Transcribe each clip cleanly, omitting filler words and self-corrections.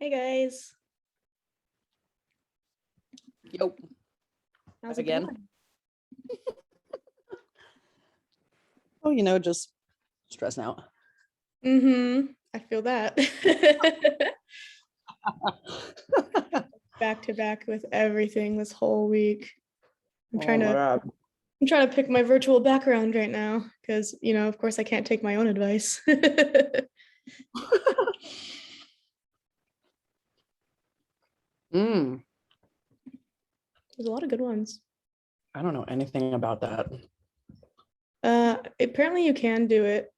Hey guys. Yo. How's it Again. going? Oh, just stressing out. I feel that. Back to back with everything this whole week. I'm trying to pick my virtual background right now because, of course I can't take my own advice. There's a lot of good ones. I don't know anything about that. Apparently you can do it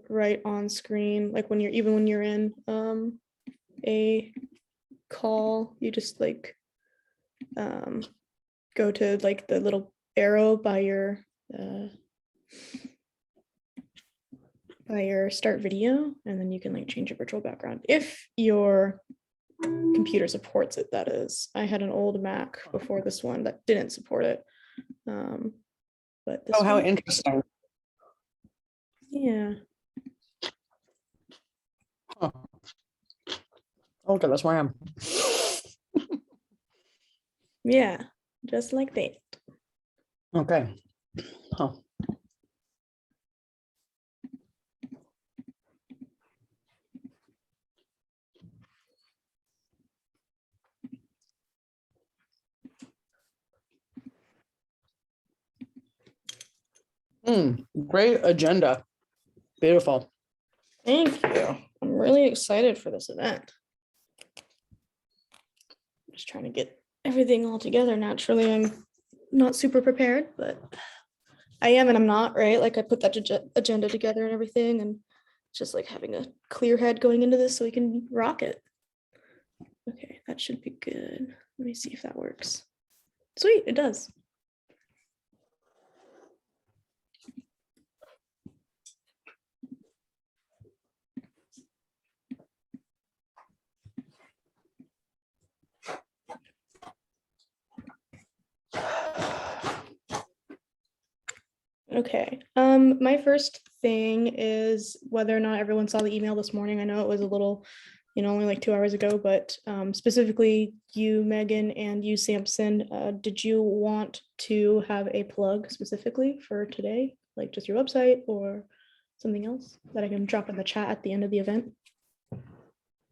right on screen, like when you're in a call, you just go to the little arrow by your start video, and then you can change your virtual background if your computer supports it. That is, I had an old Mac before this one that didn't support it. But this how one, interesting. yeah. Huh. Okay, that's where I am. Yeah, just like that. Okay. Huh. Great agenda. Beautiful. Thank you. I'm really excited for this event. I'm just trying to get everything all together. Naturally, I'm not super prepared, but I am and I'm not, right? I put that agenda together and everything, and just having a clear head going into this so we can rock it. Okay, that should be good. Let me see if that works. Sweet, it does. Okay, my first thing is whether or not everyone saw the email this morning. I know it was a little, only 2 hours ago, but specifically you, Megan, and you, Samson, did you want to have a plug specifically for today, just your website or something else that I can drop in the chat at the end of the event?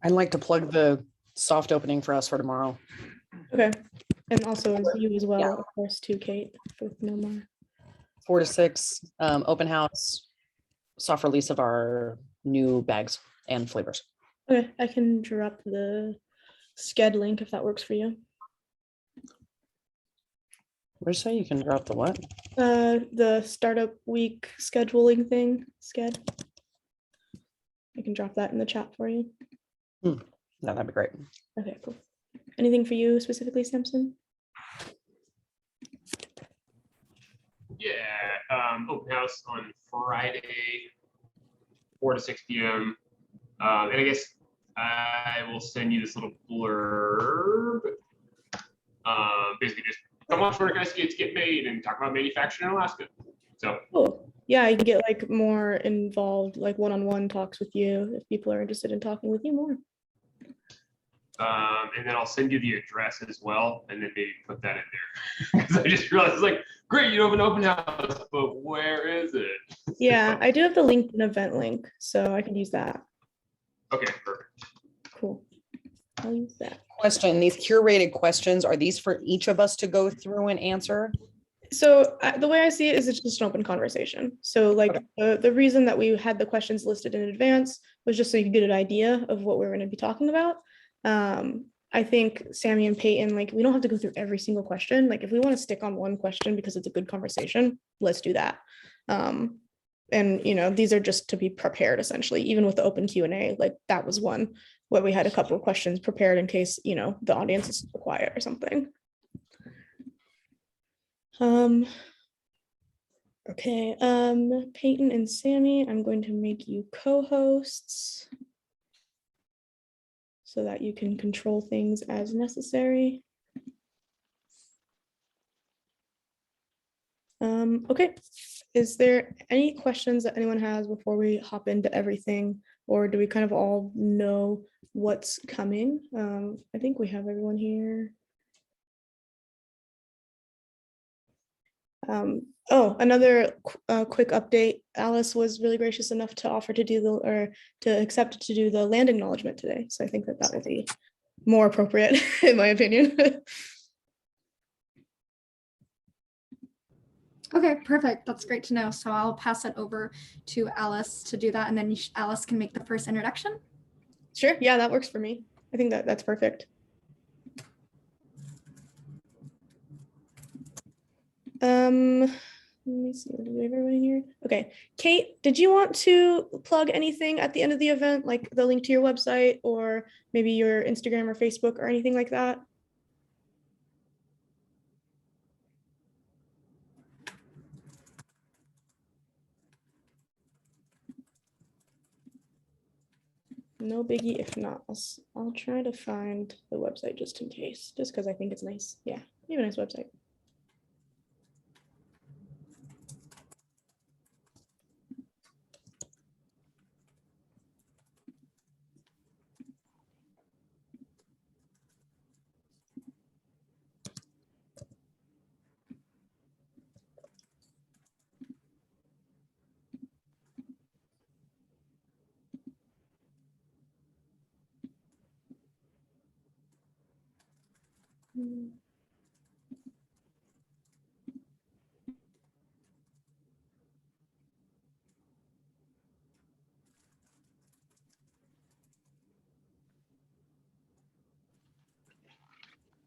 I'd like to plug the soft opening for us for tomorrow. Okay, and also you as well, of course, too, Kate, with no more. 4 to 6, open house, soft release of our new bags and flavors. Okay, I can drop the sched link if that works for you. Where'd you say you can drop the what? The startup week scheduling thing, sched. I can drop that in the chat for you. Yeah, that'd be great. Okay, cool. Anything for you specifically, Samson? Yeah, open house on Friday, 4 to 6 p.m. And I guess I will send you this little blurb. Basically, just come watch where guys get made and talk about manufacturing in Alaska. So cool. Yeah, I can get more involved, one-on-one talks with you if people are interested in talking with you more. And then I'll send you the address as well, and then maybe put that in there. Because I just realized, great, you have an open house, but where is it? Yeah, I do have the LinkedIn event link, so I can use that. Okay, perfect. Cool. I'll use that. Question, these curated questions, are these for each of us to go through and answer? So the way I see it is it's just an open conversation. So the reason that we had the questions listed in advance was just so you could get an idea of what we're going to be talking about. I think Sammy and Peyton, we don't have to go through every single question. If we want to stick on one question because it's a good conversation, let's do that. And these are just to be prepared essentially, even with the open Q&A, that was one where we had a couple of questions prepared in case, the audience is quiet or something. Okay, Peyton and Sammy, I'm going to make you co-hosts so that you can control things as necessary. Okay, is there any questions that anyone has before we hop into everything, or do we kind of all know what's coming. I think we have everyone here. Oh, another quick update. Alice was really gracious enough to offer to do to accept to do the land acknowledgement today. So I think that will be more appropriate in my opinion. Okay, perfect. That's great to know. So I'll pass it over to Alice to do that, and then Alice can make the first introduction. Sure. Yeah, that works for me. I think that's perfect. Let me see. Do we have everybody here? Okay. Kate, did you want to plug anything at the end of the event, like the link to your website or maybe your Instagram or Facebook or anything like that? No biggie. If not, I'll try to find the website just in case, just because I think it's nice. Yeah, you have a nice website.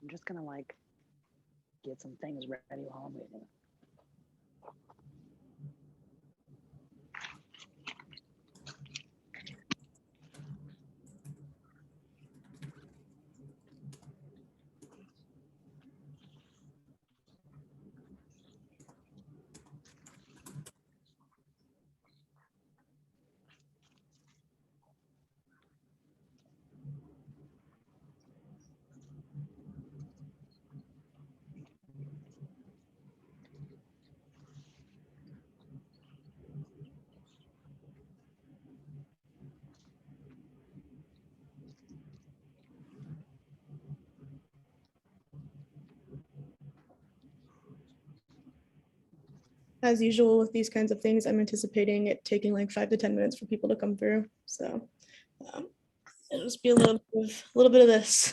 I'm just gonna like get some things ready while I'm waiting. As usual with these kinds of things, I'm anticipating it taking like 5 to 10 minutes for people to come through. So it'll just be a little bit of this.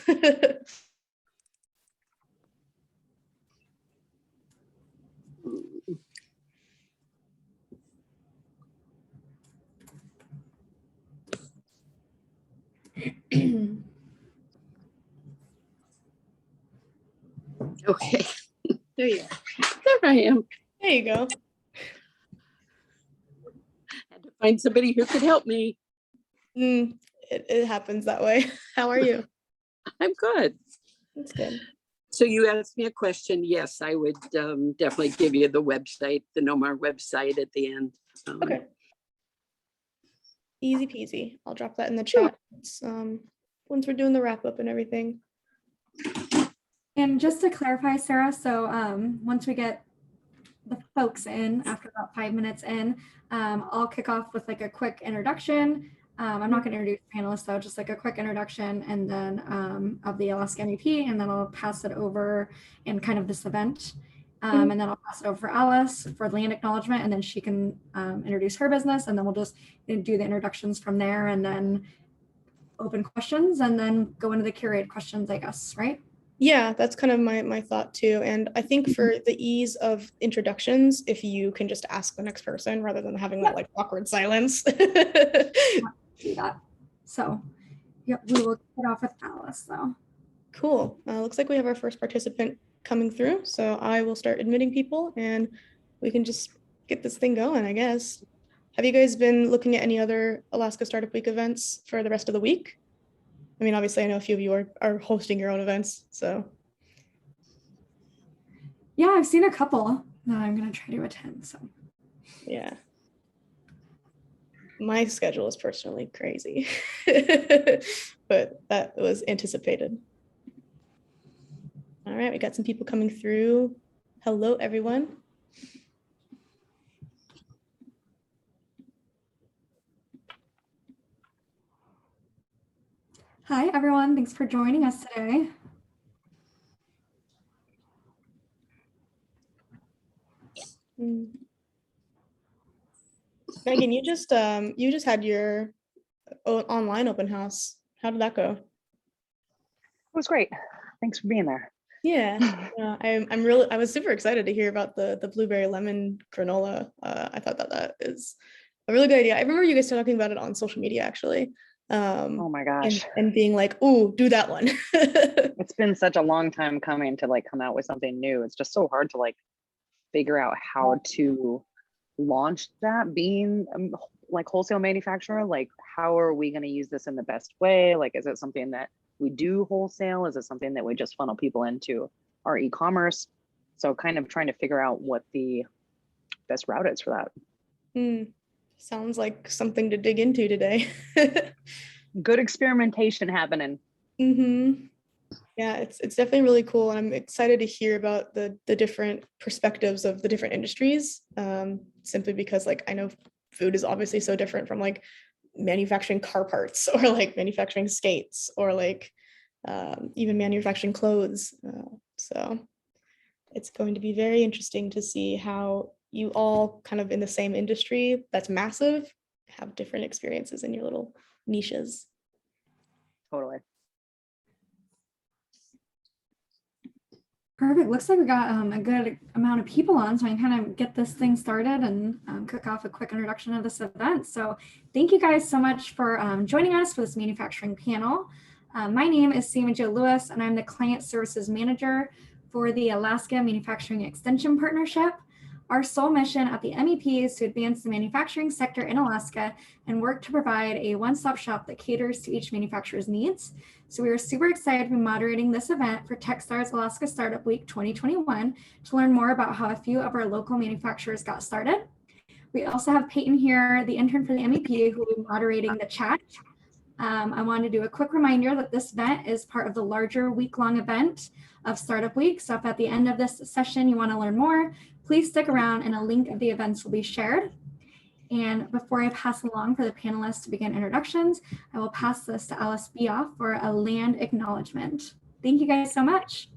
Okay, there you are. There I am. There you go. Had to find somebody who could help me. It happens that way. How are you? I'm good. That's good. So you asked me a question. Yes, I would definitely give you the website, the NOMAR website at the end. Okay. Easy peasy. I'll drop that in the chat once we're doing the wrap up and everything. And just to clarify, Sarah, so once we get the folks in, after about 5 minutes in, I'll kick off with like a quick introduction. I'm not going to introduce panelists though, just like a quick introduction and then of the Alaskan EP, and then I'll pass it over in kind of this event. And then I'll pass it over for Alice for the land acknowledgement, and then she can introduce her business, and then we'll just do the introductions from there, and then open questions, and then go into the curated questions, I guess, right? Yeah, that's kind of my thought too. And I think for the ease of introductions, if you can just ask the next person rather than having that like awkward silence. Do that. So, yep, we will get off with Alice though. Cool. Looks like we have our first participant coming through. So I will start admitting people and we can just get this thing going, I guess. Have you guys been looking at any other Alaska Startup Week events for the rest of the week? I mean, obviously, I know a few of you are hosting your own events, so. Yeah, I've seen a couple that I'm going to try to attend, so. Yeah. My schedule is personally crazy, but that was anticipated. All right, we got some people coming through. Hello, everyone. Hi, everyone. Thanks for joining us today. Mm. Megan, you just had your online open house. How did that go? It was great. Thanks for being there. Yeah, I was super excited to hear about the blueberry lemon granola. I thought that is a really good idea. I remember you guys talking about it on social media actually. Oh my gosh. And being like, "Ooh, do that one." It's been such a long time coming to like come out with something new. It's just so hard to like figure out how to launch that. Being like wholesale manufacturer, like how are we going to use this in the best way? Like, is it something that we do wholesale? Is it something that we just funnel people into our e-commerce? So kind of trying to figure out what the best route is for that. Sounds like something to dig into today. Good experimentation happening. Yeah, it's definitely really cool. And I'm excited to hear about the different perspectives of the different industries, simply because like I know food is obviously so different from like manufacturing car parts or like manufacturing skates or like even manufacturing clothes. So it's going to be very interesting to see how you all kind of in the same industry that's massive have different experiences in your little niches. Totally. Perfect. Looks like we got a good amount of people on, so I can kind of get this thing started and kick off a quick introduction of this event. So thank you guys so much for joining us for this manufacturing panel. My name is Sammy Jo Lewis, and I'm the Client Services Manager for the Alaska Manufacturing Extension Partnership. Our sole mission at the MEP is to advance the manufacturing sector in Alaska and work to provide a one-stop shop that caters to each manufacturer's needs. So we are super excited to be moderating this event for Techstars Alaska Startup Week 2021 to learn more about how a few of our local manufacturers got started. We also have Peyton here, the intern for the MEP, who will be moderating the chat. I want to do a quick reminder that this event is part of the larger week-long event of Startup Week. So if at the end of this session you want to learn more, please stick around and a link of the events will be shared. And before I pass along for the panelists to begin introductions, I will pass this to Alice Bioff for a land acknowledgement. Thank you guys so much.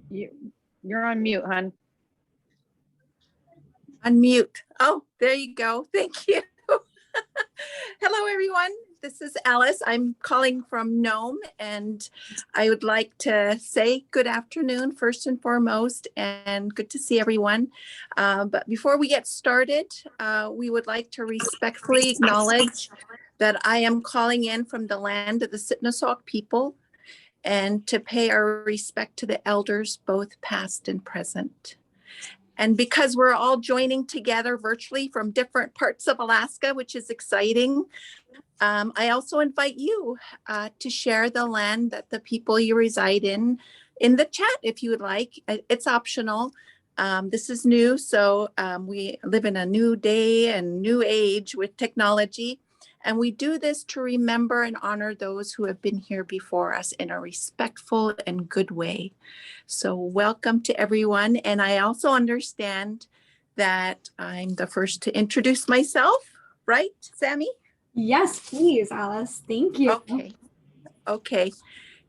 You're on mute, hon. Unmute. Oh, there you go. Thank you. Hello, everyone. This is Alice. I'm calling from Nome, and I would like to say good afternoon first and foremost, and good to see everyone. But before we get started, we would like to respectfully acknowledge that I am calling in from the land of the Sitnasauk people and to pay our respect to the elders, both past and present. And because we're all joining together virtually from different parts of Alaska, which is exciting, I also invite you to share the land that the people you reside in the chat if you would like. It's optional. This is new, so we live in a new day and new age with technology. And we do this to remember and honor those who have been here before us in a respectful and good way. So welcome to everyone. And I also understand that I'm the first to introduce myself, right, Sammy? Yes, please, Alice. Thank you. Okay.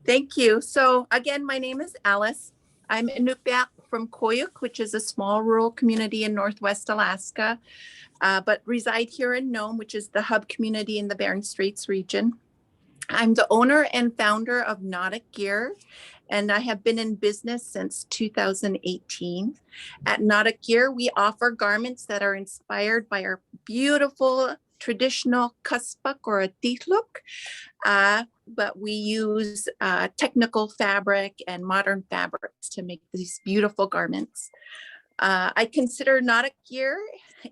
Thank you. So again, my name is Alice. I'm Inupiaq from Koyuk, which is a small rural community in Northwest Alaska, but reside here in Nome, which is the hub community in the Bering Straits region. I'm the owner and founder of Nautic Gear, and I have been in business since 2018. At Nautic Gear, we offer garments that are inspired by our beautiful traditional kuspuk or a titluk, but we use technical fabric and modern fabrics to make these beautiful garments. I consider Nautic Gear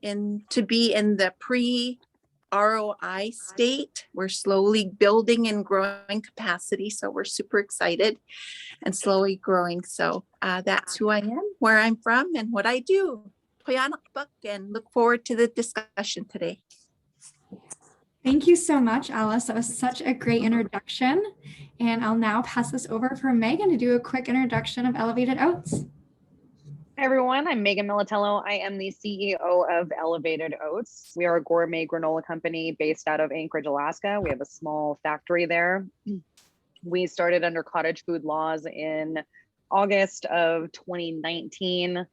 to be in the pre-ROI state. We're slowly building and growing capacity, so we're super excited and slowly growing. So that's who I am, where I'm from, and what I do. Toyanakbuk, and look forward to the discussion today. Thank you so much, Alice. That was such a great introduction. And I'll now pass this over for Megan to do a quick introduction of Elevated Oats. Hi everyone, I'm Megan Militello. I am the CEO of Elevated Oats. We are a gourmet granola company based out of Anchorage, Alaska. We have a small factory there. We started under cottage food laws in August of 2019,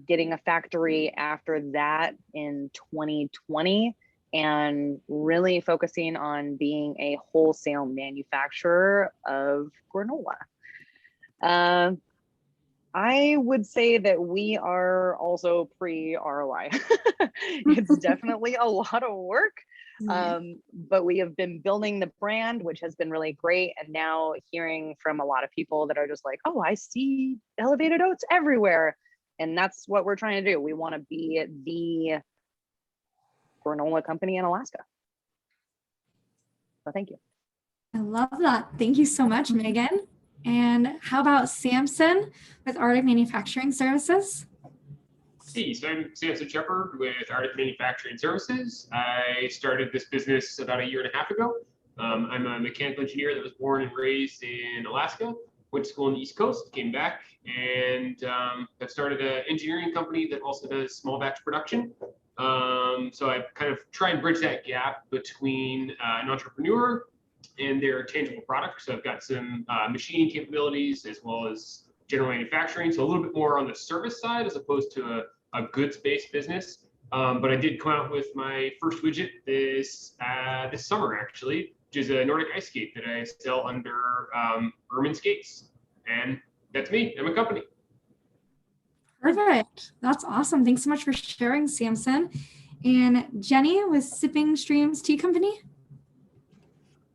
getting a factory after that in 2020, and really focusing on being a wholesale manufacturer of granola. I would say that we are also pre-ROI. It's definitely a lot of work, but we have been building the brand, which has been really great. And now hearing from a lot of people that are just like, oh, I see Elevated Oats everywhere. And that's what we're trying to do. We want to be the granola company in Alaska. So thank you. I love that. Thank you so much, Megan. And how about Samson with Arctic Manufacturing Services? Hey, so I'm Samson Shepard with Arctic Manufacturing Services. I started this business about a year and a half ago. I'm a mechanical engineer that was born and raised in Alaska, went to school on the East Coast, came back, and have started an engineering company that also does small batch production. So I kind of try and bridge that gap between an entrepreneur and their tangible products. So I've got some machining capabilities as well as general manufacturing. So a little bit more on the service side as opposed to a goods-based business. But I did come out with my first widget this summer, actually, which is a Nordic ice skate that I sell under Ermin Skates. And that's me. I'm a company. Perfect. That's awesome. Thanks so much for sharing, Samson. And Jenny with Sipping Streams Tea Company.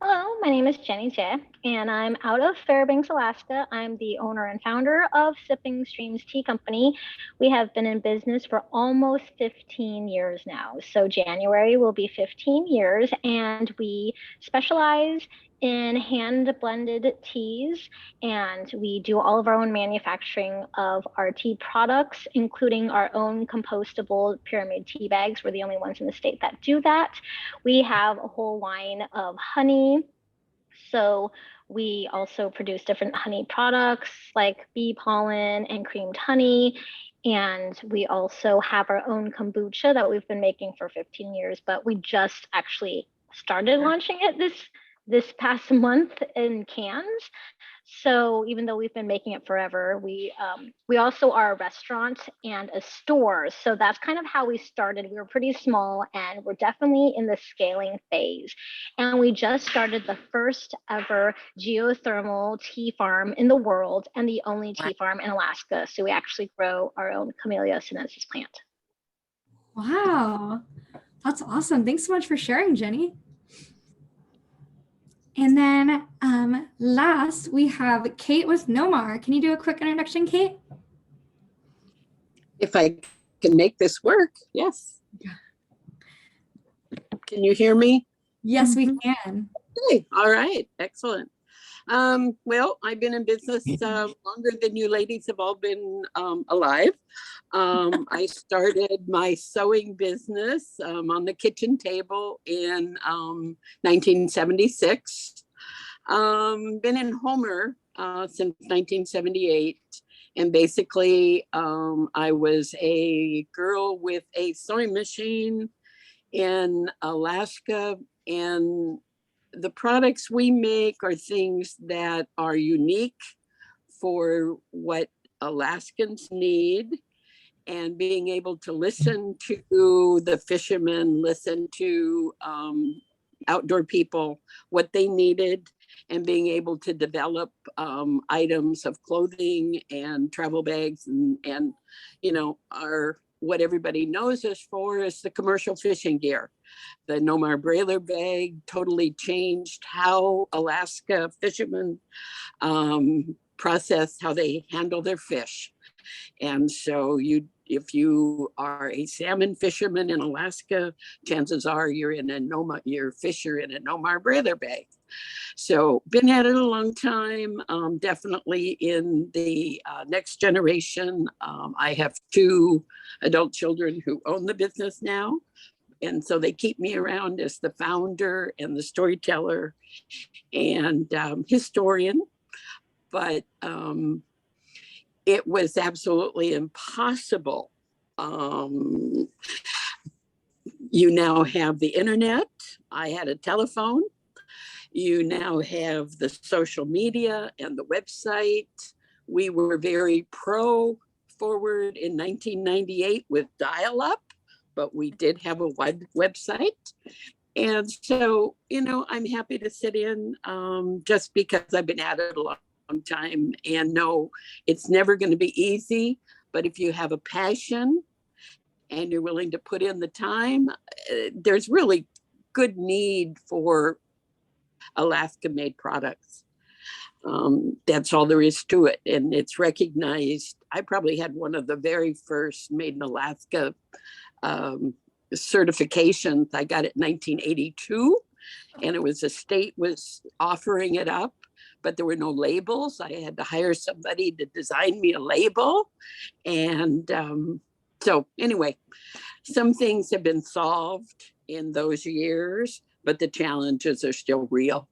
Hello, my name is Jenny J, and I'm out of Fairbanks, Alaska. I'm the owner and founder of Sipping Streams Tea Company. We have been in business for almost 15 years now. So January will be 15 years, and we specialize in hand blended teas, and we do all of our own manufacturing of our tea products, including our own compostable pyramid tea bags. We're the only ones in the state that do that. We have a whole line of honey. So we also produce different honey products like bee pollen and creamed honey. And we also have our own kombucha that we've been making for 15 years, but we just actually started launching it this past month in cans. So even though we've been making it forever, we also are a restaurant and a store. So that's kind of how we started. We were pretty small, and we're definitely in the scaling phase. And we just started the first ever geothermal tea farm in the world and the only tea farm in Alaska. So we actually grow our own Camellia sinensis plant. Wow, that's awesome. Thanks so much for sharing, Jenny. And then last, we have Kate with Nomar. Can you do a quick introduction, Kate? If I can make this work, yes. Can you hear me? Yes, we can. Okay, all right, excellent. Well, I've been in business longer than you ladies have all been alive. I started my sewing business on the kitchen table in 1976. Been in Homer since 1978. And basically, I was a girl with a sewing machine in Alaska, and the products we make are things that are unique for what Alaskans need, and being able to listen to the fishermen, listen to outdoor people, what they needed, and being able to develop items of clothing and travel bags and you know, what everybody knows us for is the commercial fishing gear. The Nomar Brailer bag totally changed how Alaska fishermen process how they handle their fish. And so if you are a salmon fisherman in Alaska, chances are you're in a you're fisher in a Nomar Brailer bag. So been at it a long time, definitely in the next generation. I have 2 adult children who own the business now. And so they keep me around as the founder and the storyteller and historian. But it was absolutely impossible. You now have the internet. I had a telephone. You now have the social media and the website. We were very forward in 1998 with dial-up, but we did have a website. And so, you know, I'm happy to sit in just because I've been at it a long time and know it's never going to be easy. But if you have a passion and you're willing to put in the time, there's really good need for Alaska-made products. That's all there is to it. And it's recognized. I probably had one of the very first Made in Alaska certifications. I got it in 1982, and it was the state was offering it up, but there were no labels. I had to hire somebody to design me a label. And so anyway, some things have been solved in those years, but the challenges are still real.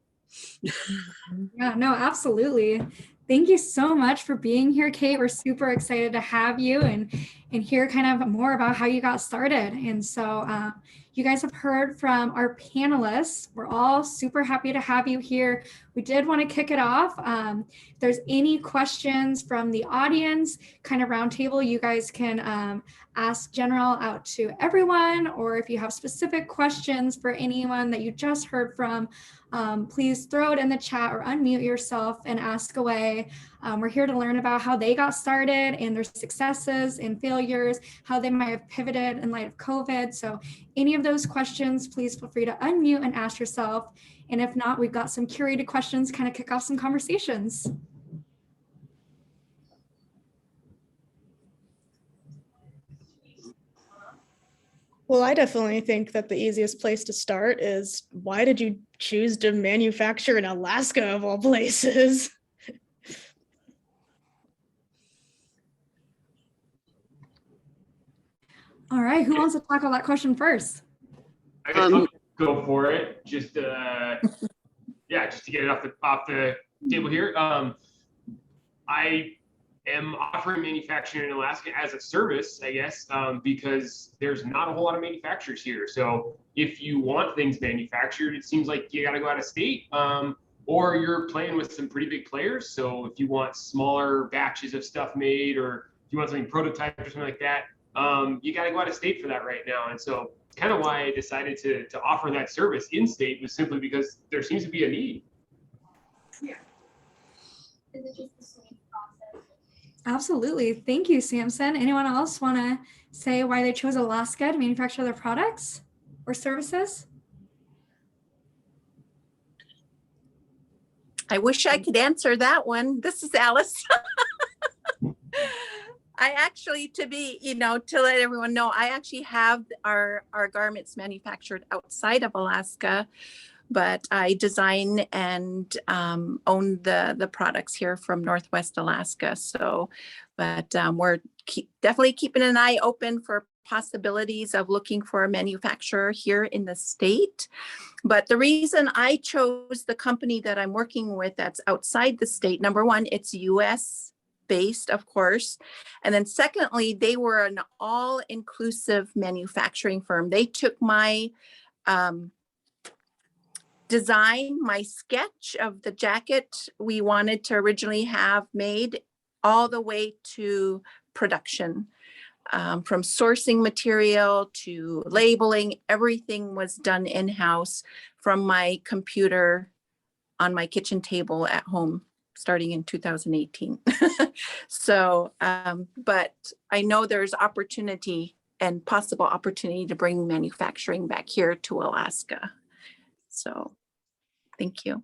Yeah, no, absolutely. Thank you so much for being here, Kate. We're super excited to have you and hear kind of more about how you got started. And so you guys have heard from our panelists. We're all super happy to have you here. We did want to kick it off. If there's any questions from the audience, kind of roundtable, you guys can ask general out to everyone, or if you have specific questions for anyone that you just heard from, please throw it in the chat or unmute yourself and ask away. We're here to learn about how they got started and their successes and failures, how they might have pivoted in light of COVID. So any of those questions, please feel free to unmute and ask yourself. And if not, we've got some curated questions, kind of kick off some conversations. Well, I definitely think that the easiest place to start is, why did you choose to manufacture in Alaska of all places? All right, who wants to tackle that question first? I guess I'll go for it. Just yeah, just to get it off the table here. I am offering manufacturing in Alaska as a service, I guess, because there's not a whole lot of manufacturers here. So if you want things manufactured, it seems like you got to go out of state, or you're playing with some pretty big players. So if you want smaller batches of stuff made, or if you want something prototyped or something like that, you got to go out of state for that right now. And so it's kind of why I decided to offer that service in state, was simply because there seems to be a need. Yeah. Is it just the same process? Absolutely. Thank you, Samson. Anyone else want to say why they chose Alaska to manufacture their products or services? I wish I could answer that one. This is Alice. I actually, to let everyone know, I actually have our garments manufactured outside of Alaska, but I design and own the products here from Northwest Alaska. So, but we're definitely keeping an eye open for possibilities of looking for a manufacturer here in the state. But the reason I chose the company that I'm working with that's outside the state, number one, it's US based, of course. And then secondly, they were an all-inclusive manufacturing firm. They took my design, my sketch of the jacket we wanted to originally have made, all the way to production. From sourcing material to labeling, everything was done in-house from my computer on my kitchen table at home, starting in 2018. So, but I know there's opportunity and possible opportunity to bring manufacturing back here to Alaska. So, thank you.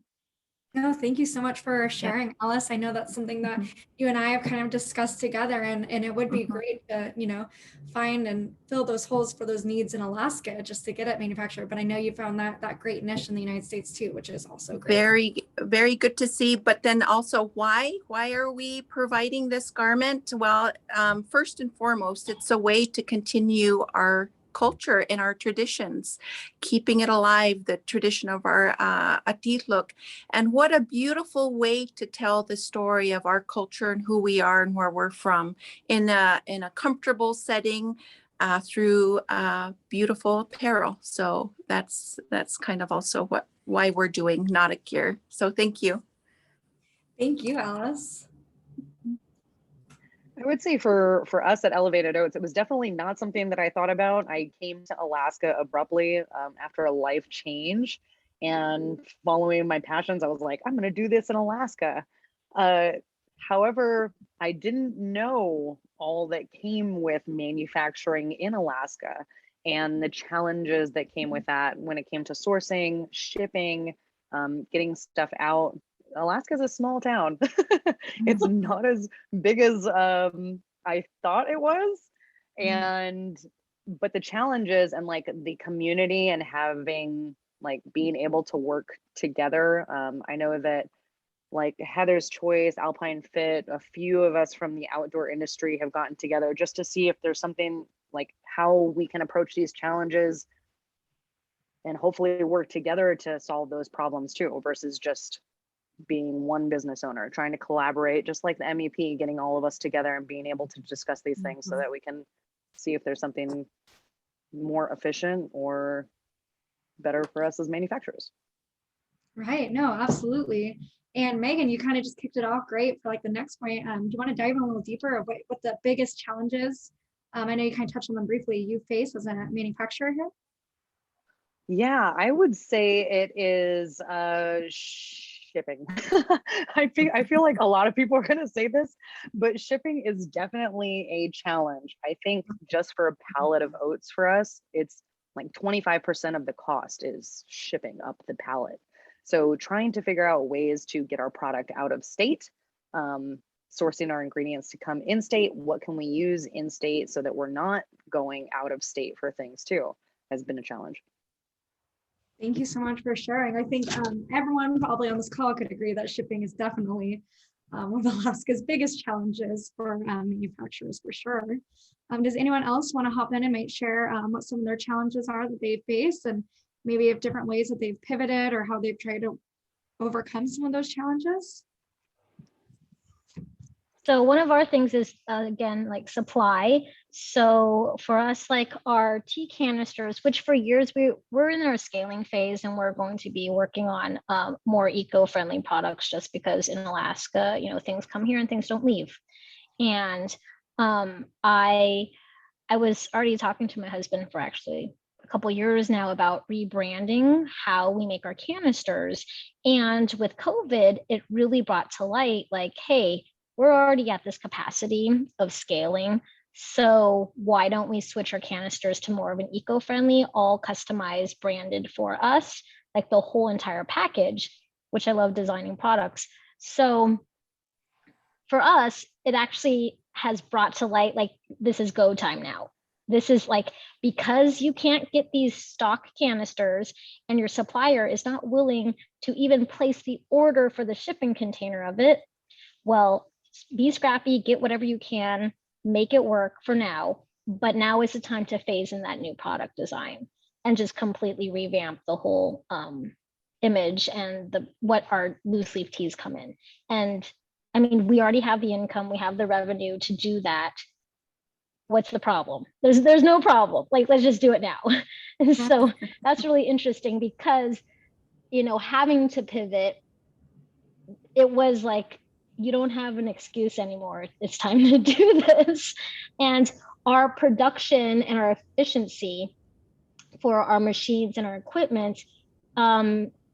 No, thank you so much for sharing, Alice. I know that's something that you and I have kind of discussed together, and it would be great to, find and fill those holes for those needs in Alaska just to get it manufactured. But I know you found that great niche in the United States too, which is also great. Very, very good to see. But then also, why are we providing this garment? Well, first and foremost, it's a way to continue our culture and our traditions, keeping it alive, the tradition of our atitlok. And what a beautiful way to tell the story of our culture and who we are and where we're from in a comfortable setting through beautiful apparel. So that's kind of also why we're doing Nautic Gear. So thank you. Thank you, Alice. I would say for us at Elevated Oats, it was definitely not something that I thought about. I came to Alaska abruptly after a life change, and following my passions, I was like, I'm going to do this in Alaska. However, I didn't know all that came with manufacturing in Alaska and the challenges that came with that when it came to sourcing, shipping, getting stuff out. Alaska is a small town. It's not as big as I thought it was. But the challenges and like the community and having like being able to work together. I know that like Heather's Choice, Alpine Fit, a few of us from the outdoor industry have gotten together just to see if there's something like how we can approach these challenges and hopefully work together to solve those problems too, versus just being one business owner, trying to collaborate, just like the MEP, getting all of us together and being able to discuss these things so that we can see if there's something more efficient or better for us as manufacturers. Right. No, absolutely. And Megan, you kind of just kicked it off great for like the next point. Do you want to dive in a little deeper of what the biggest challenges? I know you kind of touched on them briefly. You face as a manufacturer here. Yeah, I would say it is shipping. I feel like a lot of people are going to say this, but shipping is definitely a challenge. I think just for a pallet of oats for us, it's like 25% of the cost is shipping up the pallet. So trying to figure out ways to get our product out of state, sourcing our ingredients to come in state, what can we use in state so that we're not going out of state for things too, has been a challenge. Thank you so much for sharing. I think everyone probably on this call could agree that shipping is definitely one of Alaska's biggest challenges for manufacturers for sure. Does anyone else want to hop in and might share what some of their challenges are that they face, and maybe have different ways that they've pivoted or how they've tried to overcome some of those challenges? So one of our things is, again, like supply. So for us, like our tea canisters, which for years we're in our scaling phase, and we're going to be working on more eco-friendly products, just because in Alaska, you know, things come here and things don't leave. And I was already talking to my husband for actually a couple of years now about rebranding how we make our canisters. And with COVID, it really brought to light like, hey, we're already at this capacity of scaling. So why don't we switch our canisters to more of an eco-friendly, all customized, branded for us, like the whole entire package, which I love designing products. So for us, it actually has brought to light, like, this is go time now. This is like, because you can't get these stock canisters and your supplier is not willing to even place the order for the shipping container of it, well, be scrappy, get whatever you can, make it work for now. But now is the time to phase in that new product design and just completely revamp the whole image and what our loose leaf teas come in. And I mean, we already have the income, we have the revenue to do that. What's the problem? There's no problem. Like, let's just do it now. And so that's really interesting because, you know, having to pivot, it was like, you don't have an excuse anymore. It's time to do this. And our production and our efficiency for our machines and our equipment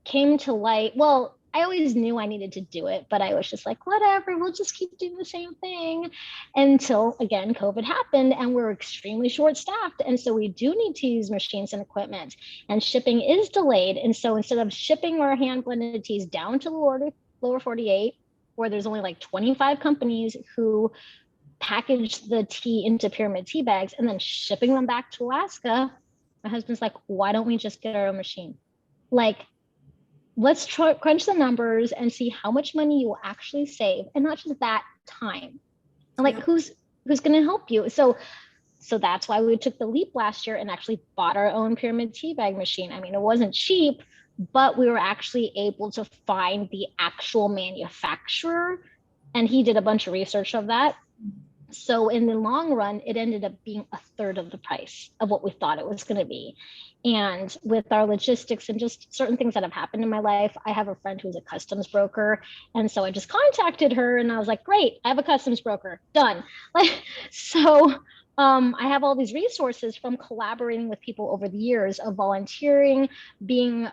came to light. Well, I always knew I needed to do it, but I was just like, whatever, we'll just keep doing the same thing until, again, COVID happened and we're extremely short-staffed. And so we do need to use machines and equipment, and shipping is delayed. And so instead of shipping our hand-blended teas down to the lower 48, where there's only like 25 companies who package the tea into pyramid tea bags and then shipping them back to Alaska, my husband's like, why don't we just get our own machine? Like, let's crunch the numbers and see how much money you will actually save, and not just that, time. And like, who's going to help you? So So that's why we took the leap last year and actually bought our own pyramid tea bag machine. I mean, it wasn't cheap, but we were actually able to find the actual manufacturer, and he did a bunch of research of that. So in the long run, it ended up being a third of the price of what we thought it was going to be. And with our logistics and just certain things that have happened in my life, I have a friend who's a customs broker. And so I just contacted her and I was like, great, I have a customs broker, done. Like, so I have all these resources from collaborating with people over the years of volunteering, being,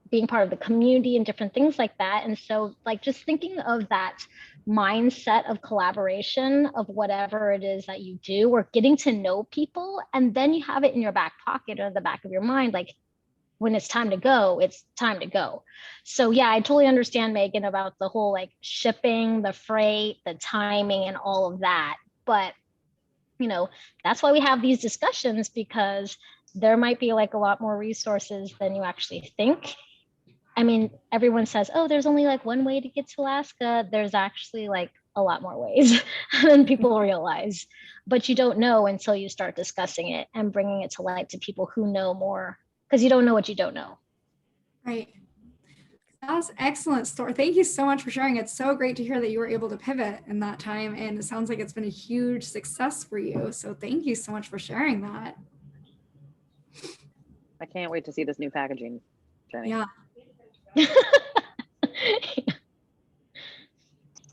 being part of the community and different things like that. And so like just thinking of that mindset of collaboration of whatever it is that you do, or getting to know people, and then you have it in your back pocket or the back of your mind, like when it's time to go, it's time to go. So yeah, I totally understand, Megan, about the whole like shipping, the freight, the timing, and all of that. But that's why we have these discussions, because there might be like a lot more resources than you actually think. I mean, everyone says, oh, there's only like one way to get to Alaska. There's actually like a lot more ways than people realize, but you don't know until you start discussing it and bringing it to light to people who know more, because you don't know what you don't know. Right. That's excellent story. Thank you so much for sharing. It's so great to hear that you were able to pivot in that time, and it sounds like it's been a huge success for you. So thank you so much for sharing that. I can't wait to see this new packaging, Jenny. Yeah.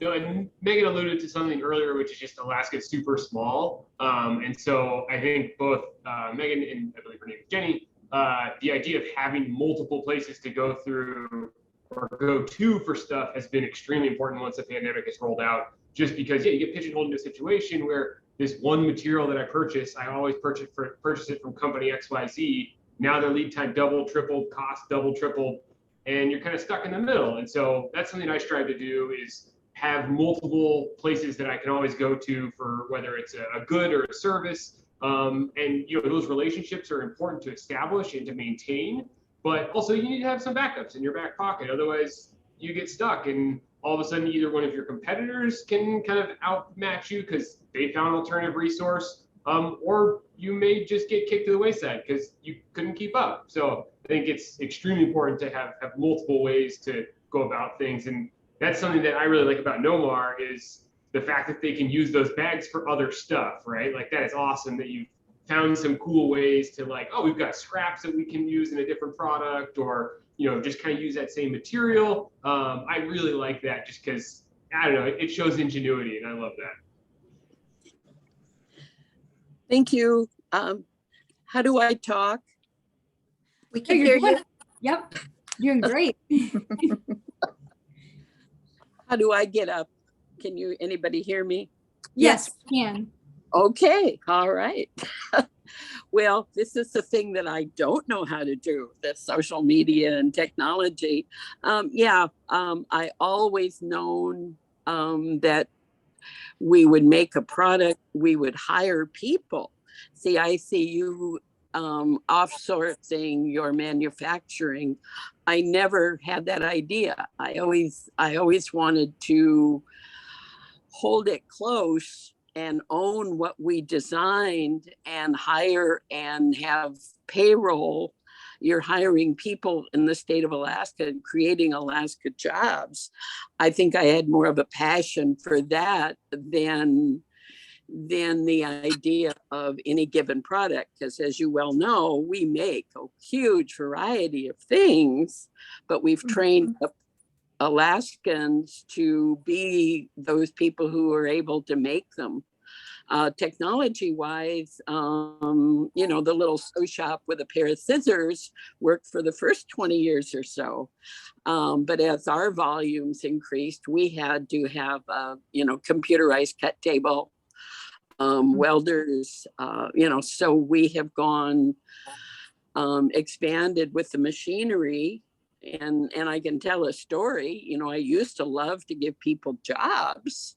And Megan alluded to something earlier, which is just Alaska's super small. And so I think both Megan and I believe her name is Jenny, the idea of having multiple places to go through or go to for stuff has been extremely important once the pandemic has rolled out, just because, yeah, you get pigeonholed into a situation where this one material that I purchase, I always purchase it from company XYZ. Now their lead time doubled, tripled, cost doubled, tripled, and you're kind of stuck in the middle. And so that's something I strive to do, is have multiple places that I can always go to for whether it's a good or a service. And those relationships are important to establish and to maintain, but also you need to have some backups in your back pocket. Otherwise you get stuck, and all of a sudden either one of your competitors can kind of outmatch you because they found an alternative resource, or you may just get kicked to the wayside because you couldn't keep up. So I think it's extremely important to have multiple ways to go about things. And that's something that I really like about Nomar, is the fact that they can use those bags for other stuff, right? Like, that is awesome that you've found some cool ways to, like, oh, we've got scraps that we can use in a different product, or, just kind of use that same material. I really like that, just because, I don't know, it shows ingenuity, and I love that. Thank you. How do I talk? We can hear you. Yep, doing great. How do I get up? Can anybody hear me? Yes, can. Okay, all right. Well, this is the thing that I don't know how to do, the social media and technology. I always known that we would make a product, we would hire people. See, I see you offsourcing your manufacturing. I never had that idea. I always wanted to hold it close and own what we designed and hire and have payroll. You're hiring people in the state of Alaska and creating Alaska jobs. I think I had more of a passion for that than the idea of any given product, because as you well know, we make a huge variety of things, but we've trained Alaskans to be those people who are able to make them. Technology wise, the little sew shop with a pair of scissors worked for the first 20 years or so. But as our volumes increased, we had to have computerized cut table, welders, so we have gone expanded with the machinery. And I can tell a story. I used to love to give people jobs,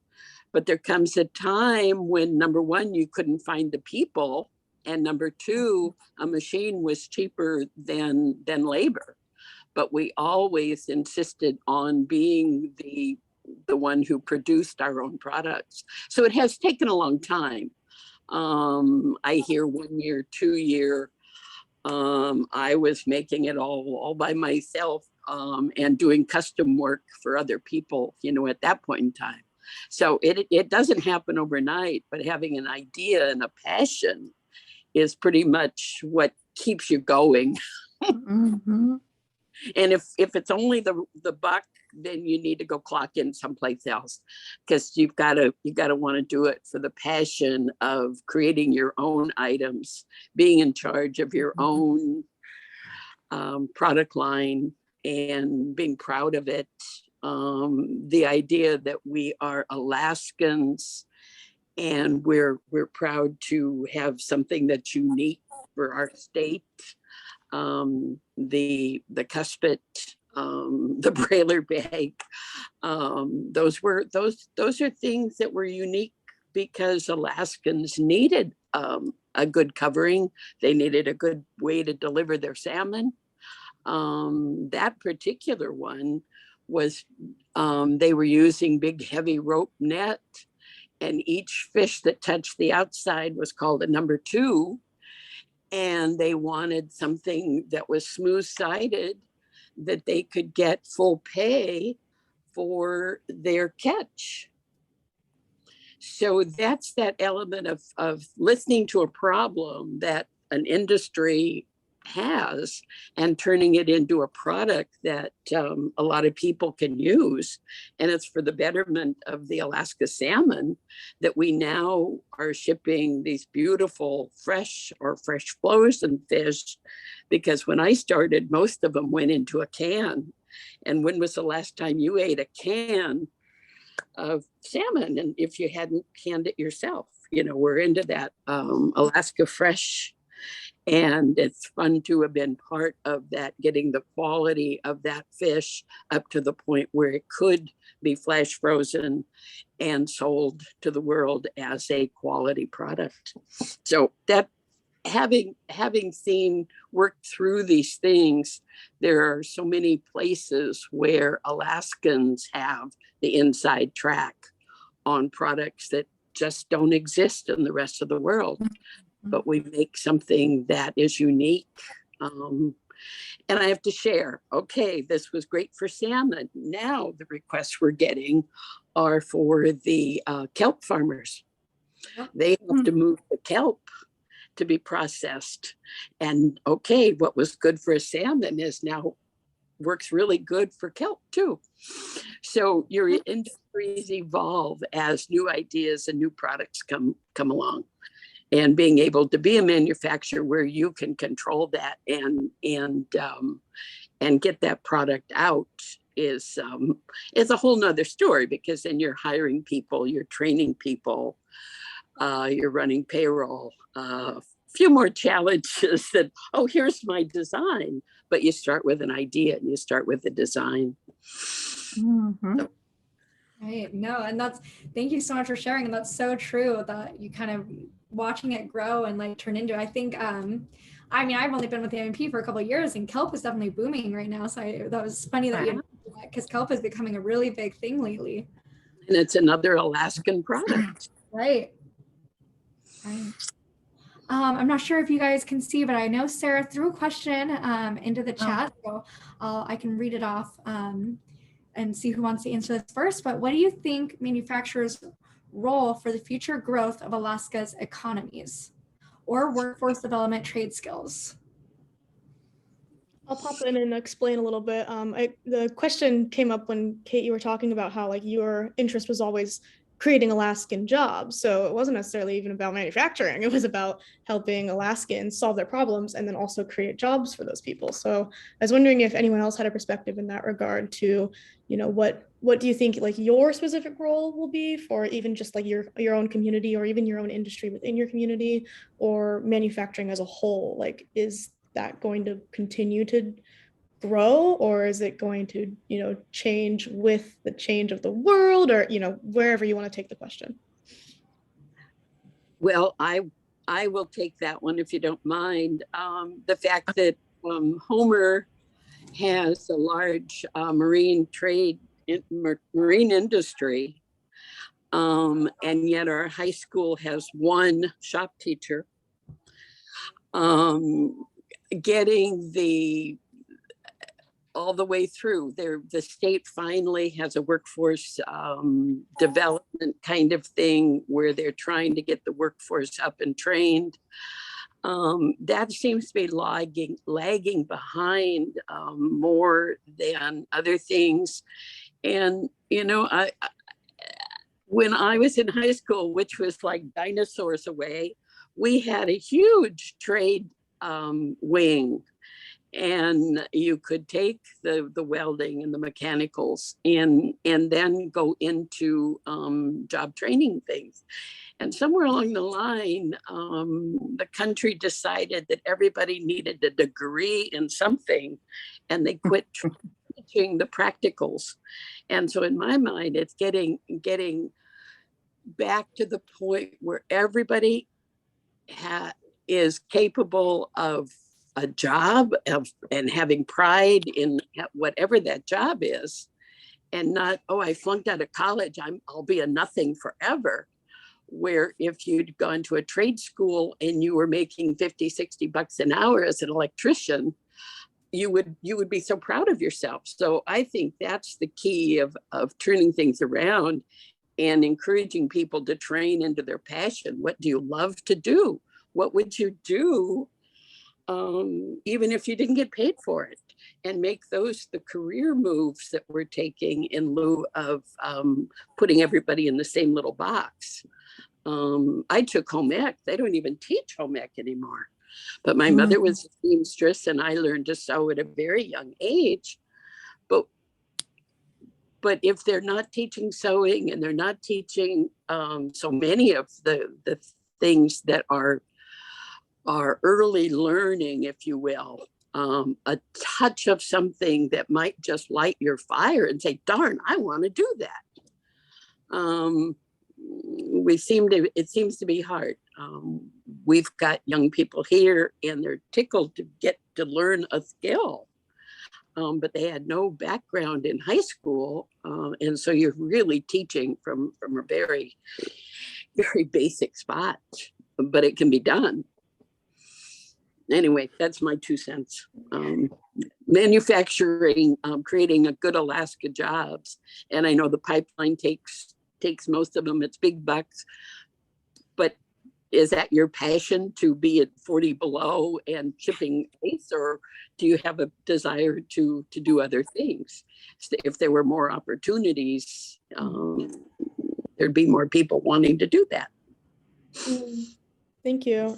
but there comes a time when, number one, you couldn't find the people, and number two, a machine was cheaper than labor. But we always insisted on being the one who produced our own products. So it has taken a long time. I hear 1 year, 2 year. I was making it all by myself and doing custom work for other people, you know, at that point in time. So it doesn't happen overnight, but having an idea and a passion is pretty much what keeps you going. Mm-hmm. And if it's only the buck, then you need to go clock in someplace else, because you've got to want to do it for the passion of creating your own items, being in charge of your own product line, and being proud of it. The idea that we are Alaskans and we're proud to have something that's unique for our state. The cuspet, the brailer bag, those are things that were unique because Alaskans needed a good covering. They needed a good way to deliver their salmon. That particular one was they were using big heavy rope net, and each fish that touched the outside was called a number 2. And they wanted something that was smooth-sided, that they could get full pay for their catch. So that's that element of listening to a problem that an industry has and turning it into a product that a lot of people can use. And it's for the betterment of the Alaska salmon that we now are shipping these beautiful fresh or fresh frozen fish, because when I started, most of them went into a can. And when was the last time you ate a can of salmon? And if you hadn't canned it yourself, you know, we're into that Alaska fresh. And it's fun to have been part of that, getting the quality of that fish up to the point where it could be flash frozen and sold to the world as a quality product. So that having seen worked through these things, there are so many places where Alaskans have the inside track on products that just don't exist in the rest of the world. But we make something that is unique. And I have to share, okay, this was great for salmon. Now the requests we're getting are for the kelp farmers. They have to move the kelp to be processed. And okay, what was good for a salmon is now works really good for kelp too. So your industries evolve as new ideas and new products come along. And being able to be a manufacturer where you can control that and get that product out is a whole nother story, because then you're hiring people, you're training people, you're running payroll, a few more challenges than, oh, here's my design. But you start with an idea and you start with a design. Mm-hmm. So, Right. No, and thank you so much for sharing. And that's so true that you kind of watching it grow and like turn into, I think, I mean, I've only been with the IMP for a couple of years, and kelp is definitely booming right now. So that was funny that you mentioned that, because kelp is becoming a really big thing lately. and it's another Alaskan product. Right. Right. I'm not sure if you guys can see, but I know Sarah threw a question into the chat, so I can read it off and see who wants to answer this first. But what do you think manufacturers' role for the future growth of Alaska's economies or workforce development trade skills? I'll pop in and explain a little bit. The question came up when, Kate, you were talking about how like your interest was always creating Alaskan jobs. So it wasn't necessarily even about manufacturing. It was about helping Alaskans solve their problems and then also create jobs for those people. So I was wondering if anyone else had a perspective in that regard to, you know, what do you think like your specific role will be for even just like your own community, or even your own industry within your community, or manufacturing as a whole? Like, is that going to continue to grow, or is it going to, you know, change with the change of the world, or, you know, wherever you want to take the question? Well, I will take that one if you don't mind. The fact that Homer has a large marine trade, marine industry, And yet our high school has one shop teacher. Getting all the way through there, the state finally has a workforce development kind of thing where they're trying to get the workforce up and trained. That seems to be lagging behind more than other things. And, you know, when I was in high school, which was like dinosaurs away, we had a huge trade wing, and you could take the welding and the mechanicals and then go into job training things. And somewhere along the line, the country decided that everybody needed a degree in something, and they quit teaching the practicals. And so in my mind, it's getting back to the point where everybody is capable of a job and having pride in whatever that job is, and not, oh, I flunked out of college, I'll be a nothing forever. Where if you'd gone to a trade school and you were making 50, 60 bucks an hour as an electrician, you would be so proud of yourself. So I think that's the key of turning things around and encouraging people to train into their passion. What do you love to do? What would you do even if you didn't get paid for it? And make those the career moves that we're taking in lieu of putting everybody in the same little box. I took home ec. They don't even teach home ec anymore. But my mother was a seamstress, and I learned to sew at a very young age. But if they're not teaching sewing, and they're not teaching so many of the things that are early learning, if you will, a touch of something that might just light your fire and say, darn, I want to do that. It seems to be hard. We've got young people here and they're tickled to get to learn a skill, but they had no background in high school. And so you're really teaching from a very, very basic spot, but it can be done. Anyway, that's my 2 cents. Manufacturing, creating a good Alaska jobs. And I know the pipeline takes most of them, it's big bucks, but is that your passion to be at 40 below and shipping ice, or do you have a desire to do other things? If there were more opportunities, there'd be more people wanting to do that. Thank you.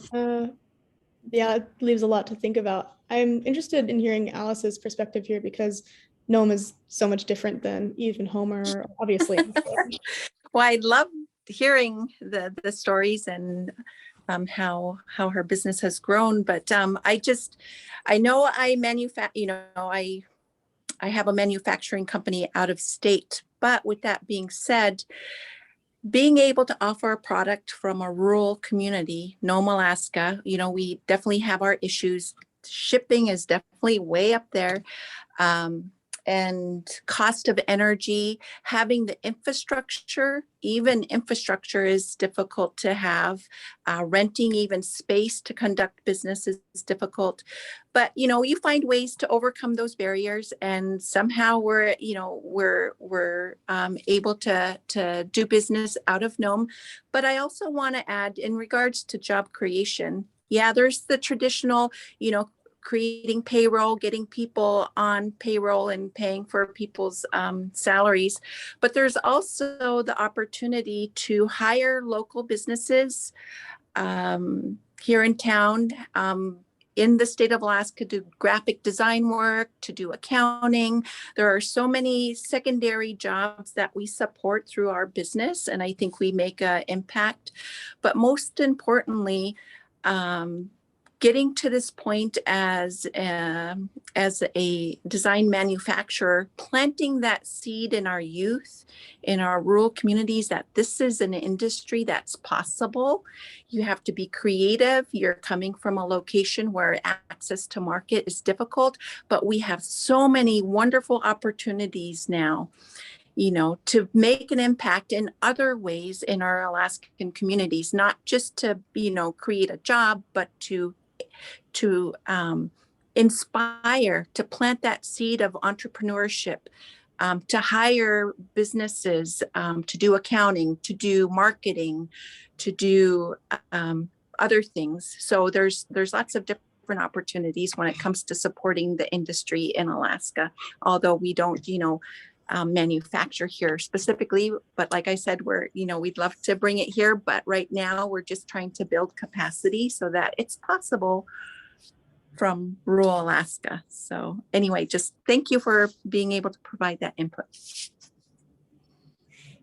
Yeah, it leaves a lot to think about. I'm interested in hearing Alice's perspective here, because Nome is so much different than even Homer, obviously. Well, I love hearing the stories and how her business has grown. But I know I have a manufacturing company out of state. But with that being said, being able to offer a product from a rural community, Nome, Alaska, we definitely have our issues. Shipping is definitely way up there. And cost of energy, having the infrastructure, even infrastructure is difficult to have. Renting even space to conduct business is difficult. But, you find ways to overcome those barriers, and somehow we're able to do business out of Nome. But I also want to add, in regards to job creation, there's the traditional, creating payroll, getting people on payroll and paying for people's salaries. But there's also the opportunity to hire local businesses here in town, in the state of Alaska, to do graphic design work, to do accounting. There are so many secondary jobs that we support through our business, and I think we make an impact. But most importantly, getting to this point as a design manufacturer, planting that seed in our youth, in our rural communities, that this is an industry that's possible. You have to be creative. You're coming from a location where access to market is difficult, but we have so many wonderful opportunities now. to make an impact in other ways in our Alaskan communities, not just to, create a job, but to inspire, to plant that seed of entrepreneurship, to hire businesses, to do accounting, to do marketing, to do other things. So there's lots of different opportunities when it comes to supporting the industry in Alaska, although we don't, manufacture here specifically. But like I said, we'd love to bring it here, but right now we're just trying to build capacity so that it's possible from rural Alaska. So anyway, just thank you for being able to provide that input.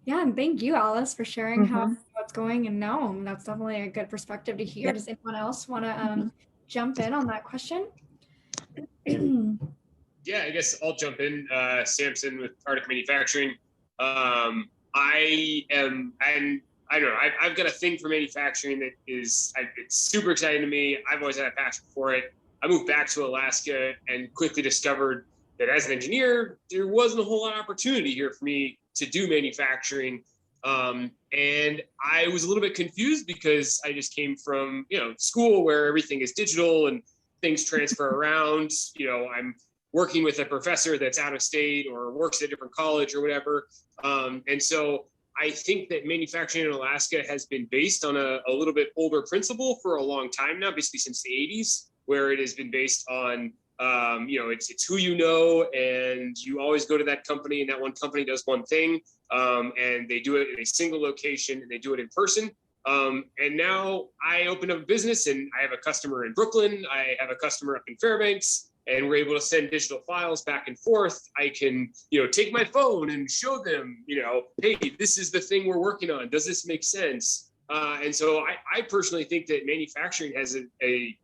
Yeah, and thank you, Alice, for sharing how it's going in Nome. That's definitely a good perspective to hear. Yep. Does anyone else want to jump in on that question? Yeah, I guess I'll jump in. Samson with Arctic Manufacturing. I don't know. I've got a thing for manufacturing that it's super exciting to me. I've always had a passion for it. I moved back to Alaska and quickly discovered that as an engineer, there wasn't a whole lot of opportunity here for me to do manufacturing. And I was a little bit confused because I just came from, school where everything is digital and things transfer around. I'm working with a professor that's out of state or works at a different college or whatever. And so I think that manufacturing in Alaska has been based on a little bit older principle for a long time now, basically since the 80s, where it has been based on, it's who you know, and you always go to that company, and that one company does one thing, and they do it in a single location, and they do it in person. And now I open up a business, and I have a customer in Brooklyn, I have a customer up in Fairbanks, and we're able to send digital files back and forth. I can, take my phone and show them, hey, this is the thing we're working on. Does this make sense? And so I personally think that manufacturing has a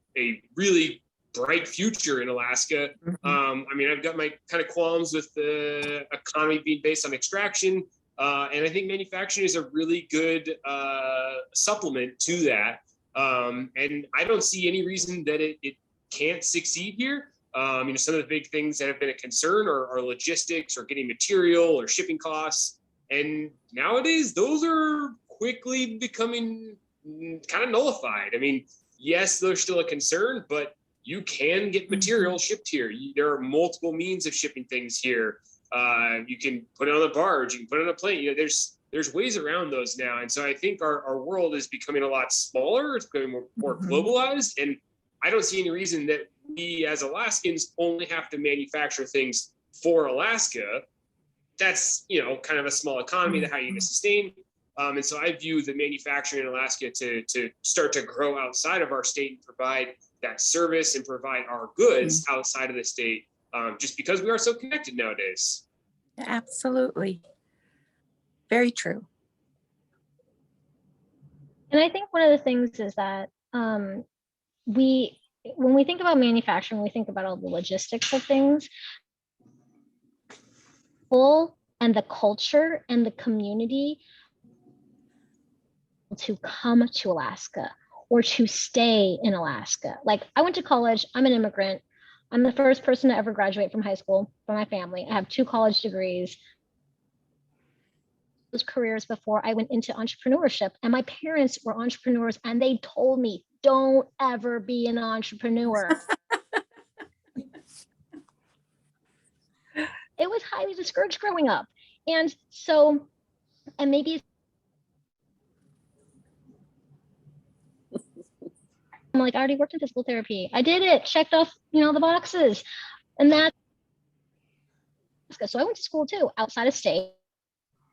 really bright future in Alaska. I've got my kind of qualms with the economy being based on extraction. And I think manufacturing is a really good supplement to that. And I don't see any reason that it can't succeed here. Some of the big things that have been a concern are logistics or getting material or shipping costs. And nowadays, those are quickly becoming kind of nullified. Yes, there's still a concern, but you can get material shipped here. There are multiple means of shipping things here. You can put it on a barge, you can put it on a plane. There's ways around those now. And so I think our world is becoming a lot smaller. It's becoming more globalized. And I don't see any reason that we as Alaskans only have to manufacture things for Alaska. That's, kind of a small economy that how you can sustain. And so I view the manufacturing in Alaska to start to grow outside of our state and provide that service and provide our goods outside of the state, just because we are so connected nowadays. Absolutely. Very true. And I think one of the things is that when we think about manufacturing, we think about all the logistics of things. And the culture and the community to come to Alaska or to stay in Alaska. Like, I went to college, I'm an immigrant. I'm the first person to ever graduate from high school for my family. I have 2 college degrees. Those careers before I went into entrepreneurship, and my parents were entrepreneurs, and they told me, don't ever be an entrepreneur. It was highly discouraged growing up. And so, and maybe I'm like, I already worked in physical therapy. I did it, checked off, the boxes. And so I went to school too, outside of state.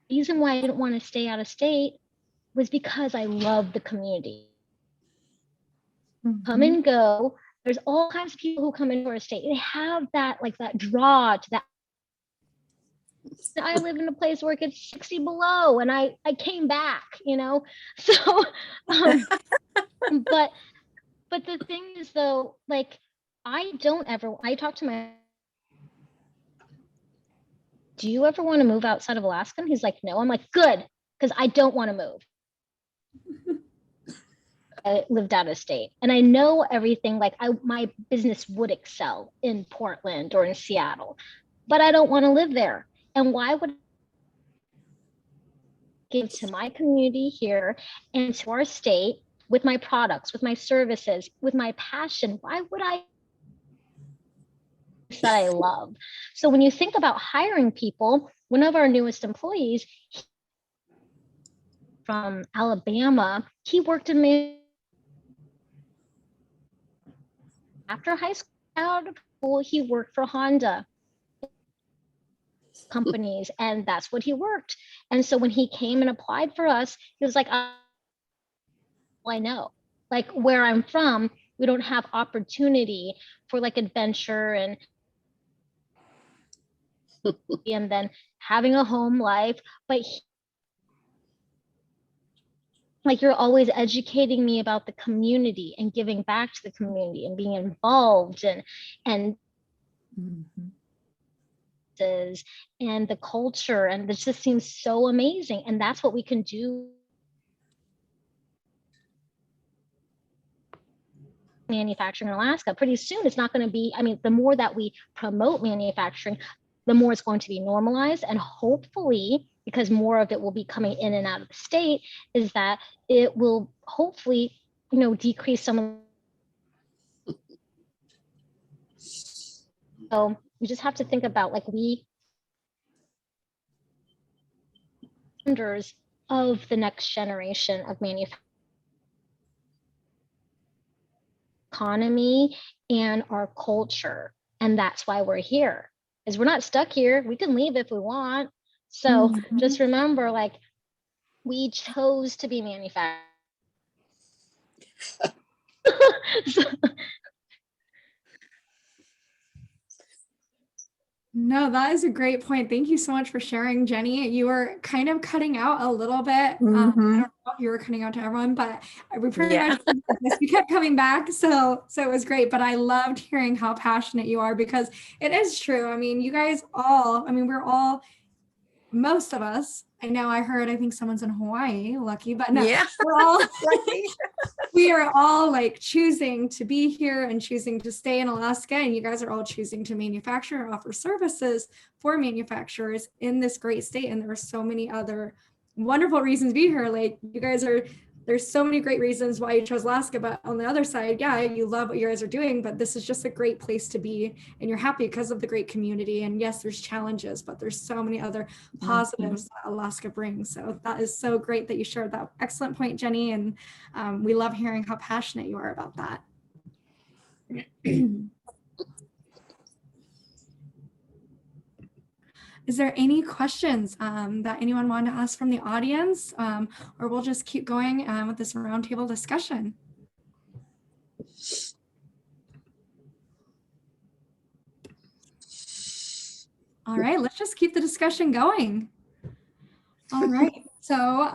The reason why I didn't want to stay out of state was because I love the community. Come and go. There's all kinds of people who come into our state. They have that draw to that. I live in a place where it gets 60 below, and I came back, So, but the thing is, though, I talk to my, do you ever want to move outside of Alaska? And he's like, no. I'm like, good, because I don't want to move. I lived out of state, and I know everything. My business would excel in Portland or in Seattle, but I don't want to live there. And why would give to my community here and to our state with my products, with my services, with my passion? Why would I that I love? So when you think about hiring people, one of our newest employees from Alabama, he worked in after high school, out of school, he worked for Honda companies, and that's what he worked. And so when he came and applied for us, he was like, I know, like where I'm from, we don't have opportunity for like adventure and then having a home life. But like, you're always educating me about the community and giving back to the community and being involved and and the culture, and this just seems so amazing. And that's what we can do. Manufacturing in Alaska, pretty soon it's not going to be, I mean, the more that we promote manufacturing, the more it's going to be normalized, and hopefully, because more of it will be coming in and out of the state, is that it will hopefully, you know, decrease some of. So you just have to think about, like, we founders of the next generation of manufacturing economy and our culture, and that's why we're here, is we're not stuck here. We can leave if we want. So just remember, like, we chose to be manufactured. No, that is a great point. Thank you so much for sharing, Jenny. You were kind of cutting out a little bit. I don't know if you were cutting out to everyone, but we pretty much you kept coming back. So it was great. But I loved hearing how passionate you are, because it is true. I mean, you guys all, I mean, we're all, most of us, I know I think someone's in Hawaii, lucky, but no, we're all we are all like choosing to be here and choosing to stay in Alaska, and you guys are all choosing to manufacture and offer services for manufacturers in this great state. And there are so many other wonderful reasons to be here. Like, you guys are, there's so many great reasons why you chose Alaska, but on the other side, yeah, you love what you guys are doing, but this is just a great place to be, and you're happy because of the great community. And yes, there's challenges, but there's so many other positives that Alaska brings. So that is so great that you shared that excellent point, Jenny. And we love hearing how passionate you are about that. Is there any questions that anyone wanted to ask from the audience, or we'll just keep going with this roundtable discussion? All right, let's just keep the discussion going. All right, so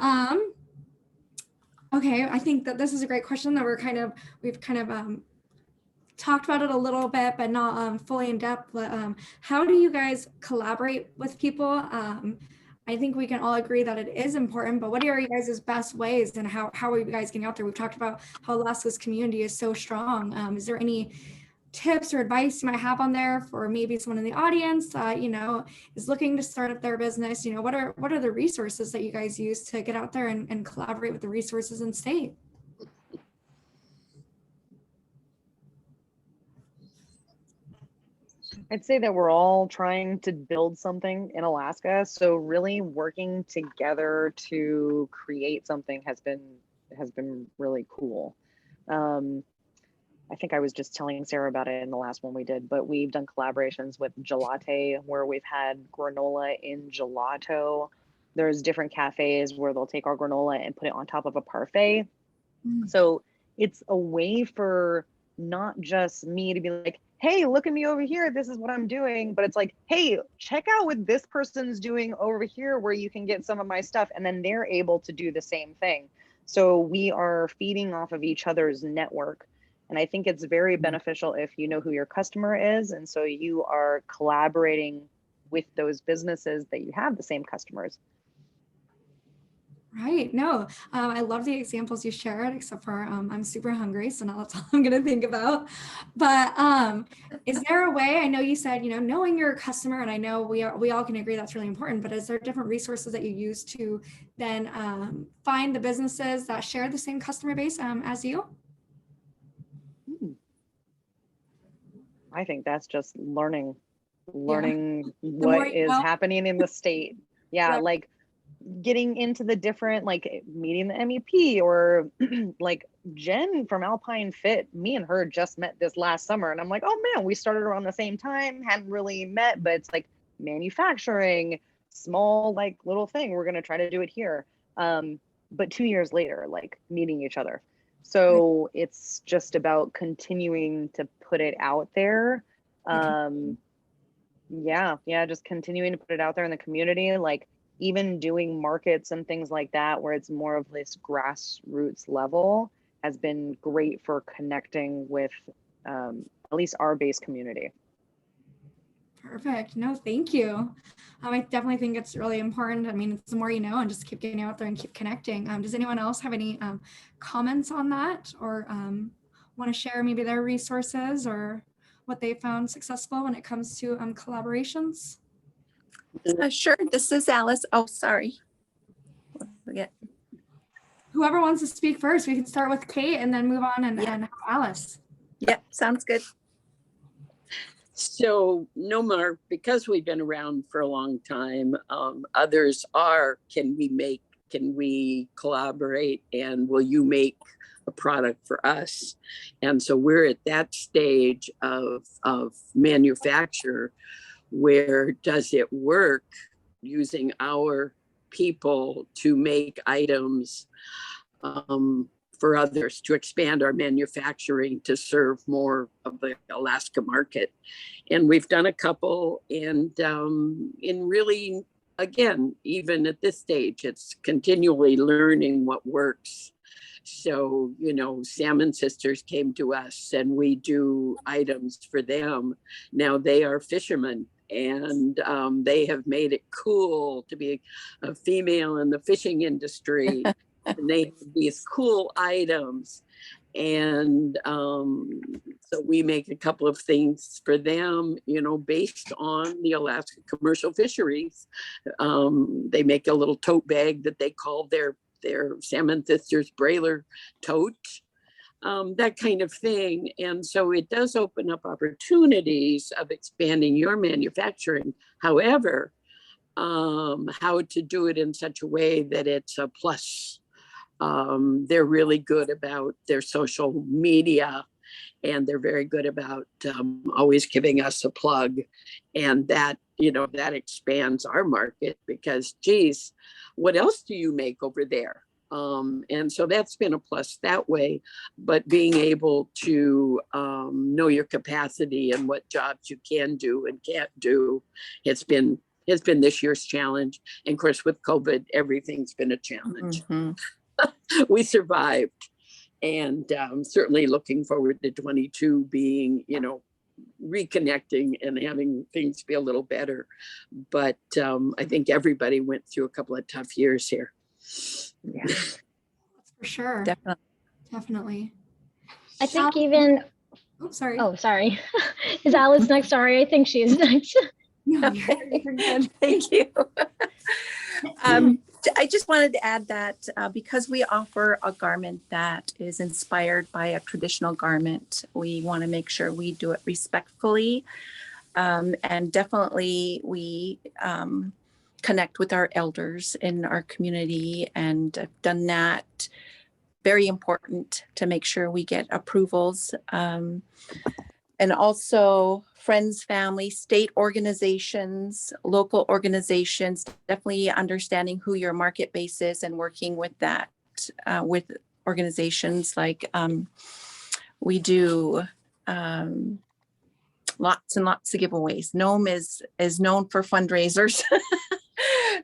okay, I think that this is a great question that we've kind of talked about it a little bit, but not fully in depth. But how do you guys collaborate with people? I think we can all agree that it is important, but what are you guys' best ways, and how are you guys getting out there? We've talked about how Alaska's community is so strong. Is there any tips or advice you might have on there for maybe someone in the audience that, you know, is looking to start up their business? You know, what are the resources that you guys use to get out there and collaborate with the resources in state? I'd say that we're all trying to build something in Alaska. So really working together to create something has been really cool. I think I was just telling Sarah about it in the last one we did, but we've done collaborations with Gelate, where we've had granola in gelato. There's different cafes where they'll take our granola and put it on top of a parfait. So it's a way for not just me to be like, hey, look at me over here, this is what I'm doing, but it's like, hey, check out what this person's doing over here where you can get some of my stuff, and then they're able to do the same thing. So we are feeding off of each other's network. And I think it's very beneficial if you know who your customer is, and so you are collaborating with those businesses that you have the same customers. Right. No, I love the examples you shared, except for I'm super hungry, so now that's all I'm gonna think about. But is there a way? I know you said, knowing your customer, and I know we all can agree that's really important. But is there different resources that you use to then find the businesses that share the same customer base as you? I think that's just learning more what you is know. happening in the state. Yeah, Right. like getting into the different, like meeting the MEP, or like Jen from Alpine Fit, me and her just met this last summer, and I'm like, oh man, we started around the same time, hadn't really met, but it's like manufacturing, small like little thing, we're gonna try to do it here. But 2 years later, like meeting each other. So it's just about continuing to put it out there. Yeah, just continuing to put it out there in the community, like even doing markets and things like that, where it's more of this grassroots level, has been great for connecting with at least our base community. Perfect. No, thank you. I definitely think it's really important. I mean, it's the more you know, and just keep getting out there and keep connecting. Does anyone else have any comments on that, or want to share maybe their resources or what they found successful when it comes to collaborations? Sure. This is Alice. Oh, sorry. Yeah. Whoever wants to speak first, we can start with Kate and then move on and have Alice. Yeah, sounds good. So Nomar, because we've been around for a long time, others are, can we collaborate, and will you make a product for us? And so we're at that stage of manufacture where does it work using our people to make items for others, to expand our manufacturing to serve more of the Alaska market. And we've done a couple, and in really, again, even at this stage, it's continually learning what works. So, Salmon Sisters came to us and we do items for them. Now they are fishermen, and they have made it cool to be a female in the fishing industry. And they have these cool items. And so we make a couple of things for them, based on the Alaska commercial fisheries. They make a little tote bag that they call their Salmon Sisters Brailer tote, that kind of thing. And so it does open up opportunities of expanding your manufacturing. However, how to do it in such a way that it's a plus. They're really good about their social media, and they're very good about always giving us a plug, and that that expands our market, because geez, what else do you make over there? And so that's been a plus that way. But being able to know your capacity and what jobs you can do and can't do has been this year's challenge. And of course, with COVID, everything's been a challenge. Mm-hmm. We survived, and certainly looking forward to 22 being, reconnecting and having things be a little better. But I think everybody went through a couple of tough years here. Yeah, that's for sure. Definitely. I think even. Oh, sorry. Oh, sorry. Is Alice next? Sorry, I think she is next. No, Okay. you're good. Thank you. I just wanted to add that because we offer a garment that is inspired by a traditional garment, we want to make sure we do it respectfully. And definitely we connect with our elders in our community, and I've done that. Very important to make sure we get approvals. And also friends, family, state organizations, local organizations, definitely understanding who your market base is and working with that, with organizations like we do lots and lots of giveaways. Nome is known for fundraisers.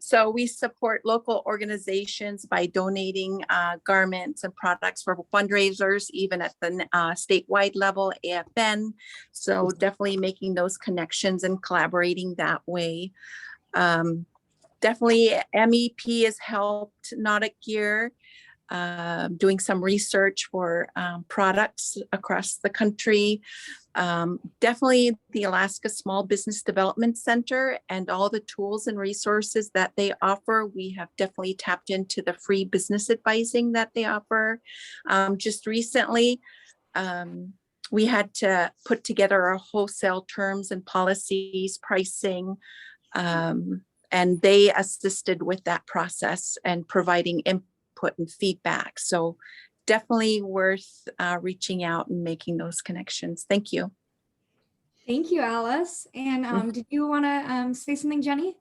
So we support local organizations by donating garments and products for fundraisers, even at the statewide level, AFN. So definitely making those connections and collaborating that way. definitely MEP has helped Nautic Gear, doing some research for products across the country. Definitely the Alaska Small Business Development Center and all the tools and resources that they offer. We have definitely tapped into the free business advising that they offer. Just recently, we had to put together our wholesale terms and policies, pricing, and they assisted with that process and providing input and feedback. So definitely worth reaching out and making those connections. Thank you. Thank you, Alice. And did you want to say something, Jenny?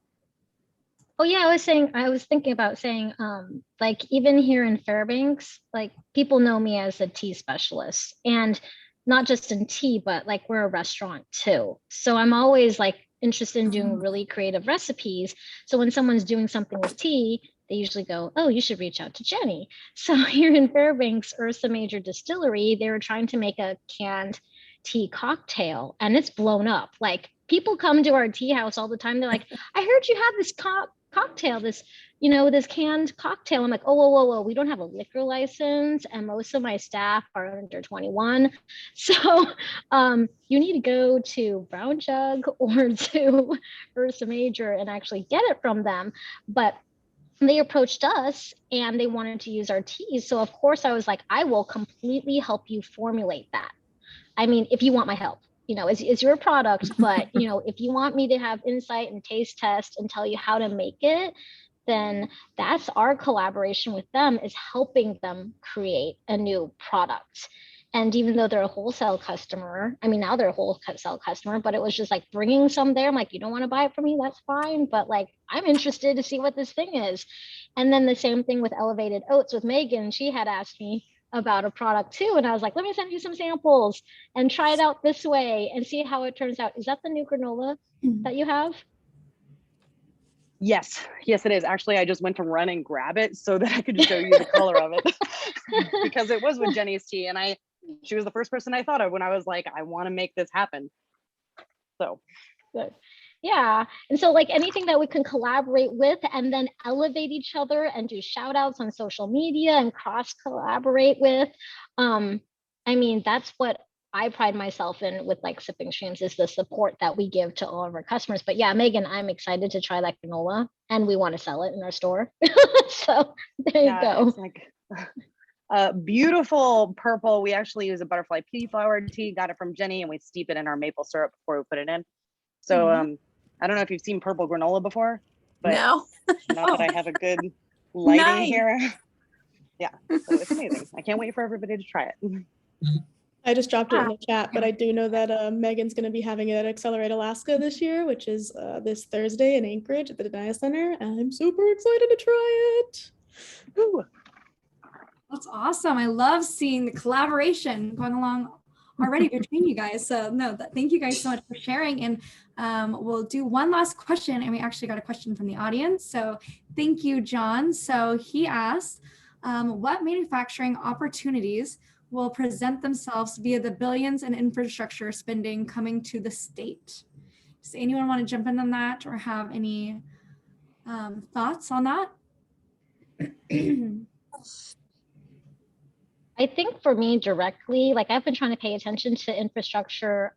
Oh yeah, I was thinking about saying, like even here in Fairbanks, like people know me as a tea specialist, and not just in tea, but like we're a restaurant too. So I'm always like interested in doing really creative recipes. So when someone's doing something with tea, they usually go, oh, you should reach out to Jenny. So here in Fairbanks, Ursa Major Distillery, they were trying to make a canned tea cocktail, and it's blown up. Like people come to our tea house all the time. They're like, I heard you have this cocktail, this, this canned cocktail. I'm like, oh, whoa. We don't have a liquor license, and most of my staff are under 21. So you need to go to Brown Jug or to Ursa Major and actually get it from them. But they approached us and they wanted to use our teas. So of course I was like, I will completely help you formulate that. I mean, if you want my help, it's your product, but if you want me to have insight and taste test and tell you how to make it, then that's our collaboration with them, is helping them create a new product. And even though they're a wholesale customer, I mean, now they're a wholesale customer, but it was just like bringing some there. I'm like, you don't want to buy it from me? That's fine. But like, I'm interested to see what this thing is. And then the same thing with Elevated Oats with Megan. She had asked me about a product too. And I was like, let me send you some samples and try it out this way and see how it turns out. Is that the new granola that you have? Yes, it is. Actually, I just went to run and grab it so that I could show you the color of it because it was with Jenny's tea, and she was the first person I thought of when I was like, I want to make this happen. So good. Yeah. And so like anything that we can collaborate with and then elevate each other and do shout outs on social media and cross collaborate with. I mean, that's what I pride myself in with like Sipping Streams, is the support that we give to all of our customers. But yeah, Megan, I'm excited to try that granola and we want to sell it in our store. So there you go. It's like beautiful purple. We actually use a butterfly pea flower tea, got it from Jenny, and we steep it in our maple syrup before we put it in. So I don't know if you've seen purple granola before, but no. Not that I have a good lighting here. Yeah, so it's amazing. I can't wait for everybody to try it. I just dropped it in the chat, but I do know that Megan's going to be having it at Accelerate Alaska this year, which is this Thursday in Anchorage at the Denia Center. And I'm super excited to try it. Ooh. That's awesome. I love seeing the collaboration going along already between you guys. So no, thank you guys so much for sharing. And we'll do one last question. And we actually got a question from the audience. So thank you, John. So he asked, what manufacturing opportunities will present themselves via the billions in infrastructure spending coming to the state? Does anyone want to jump in on that or have any thoughts on that? I think for me directly, like I've been trying to pay attention to infrastructure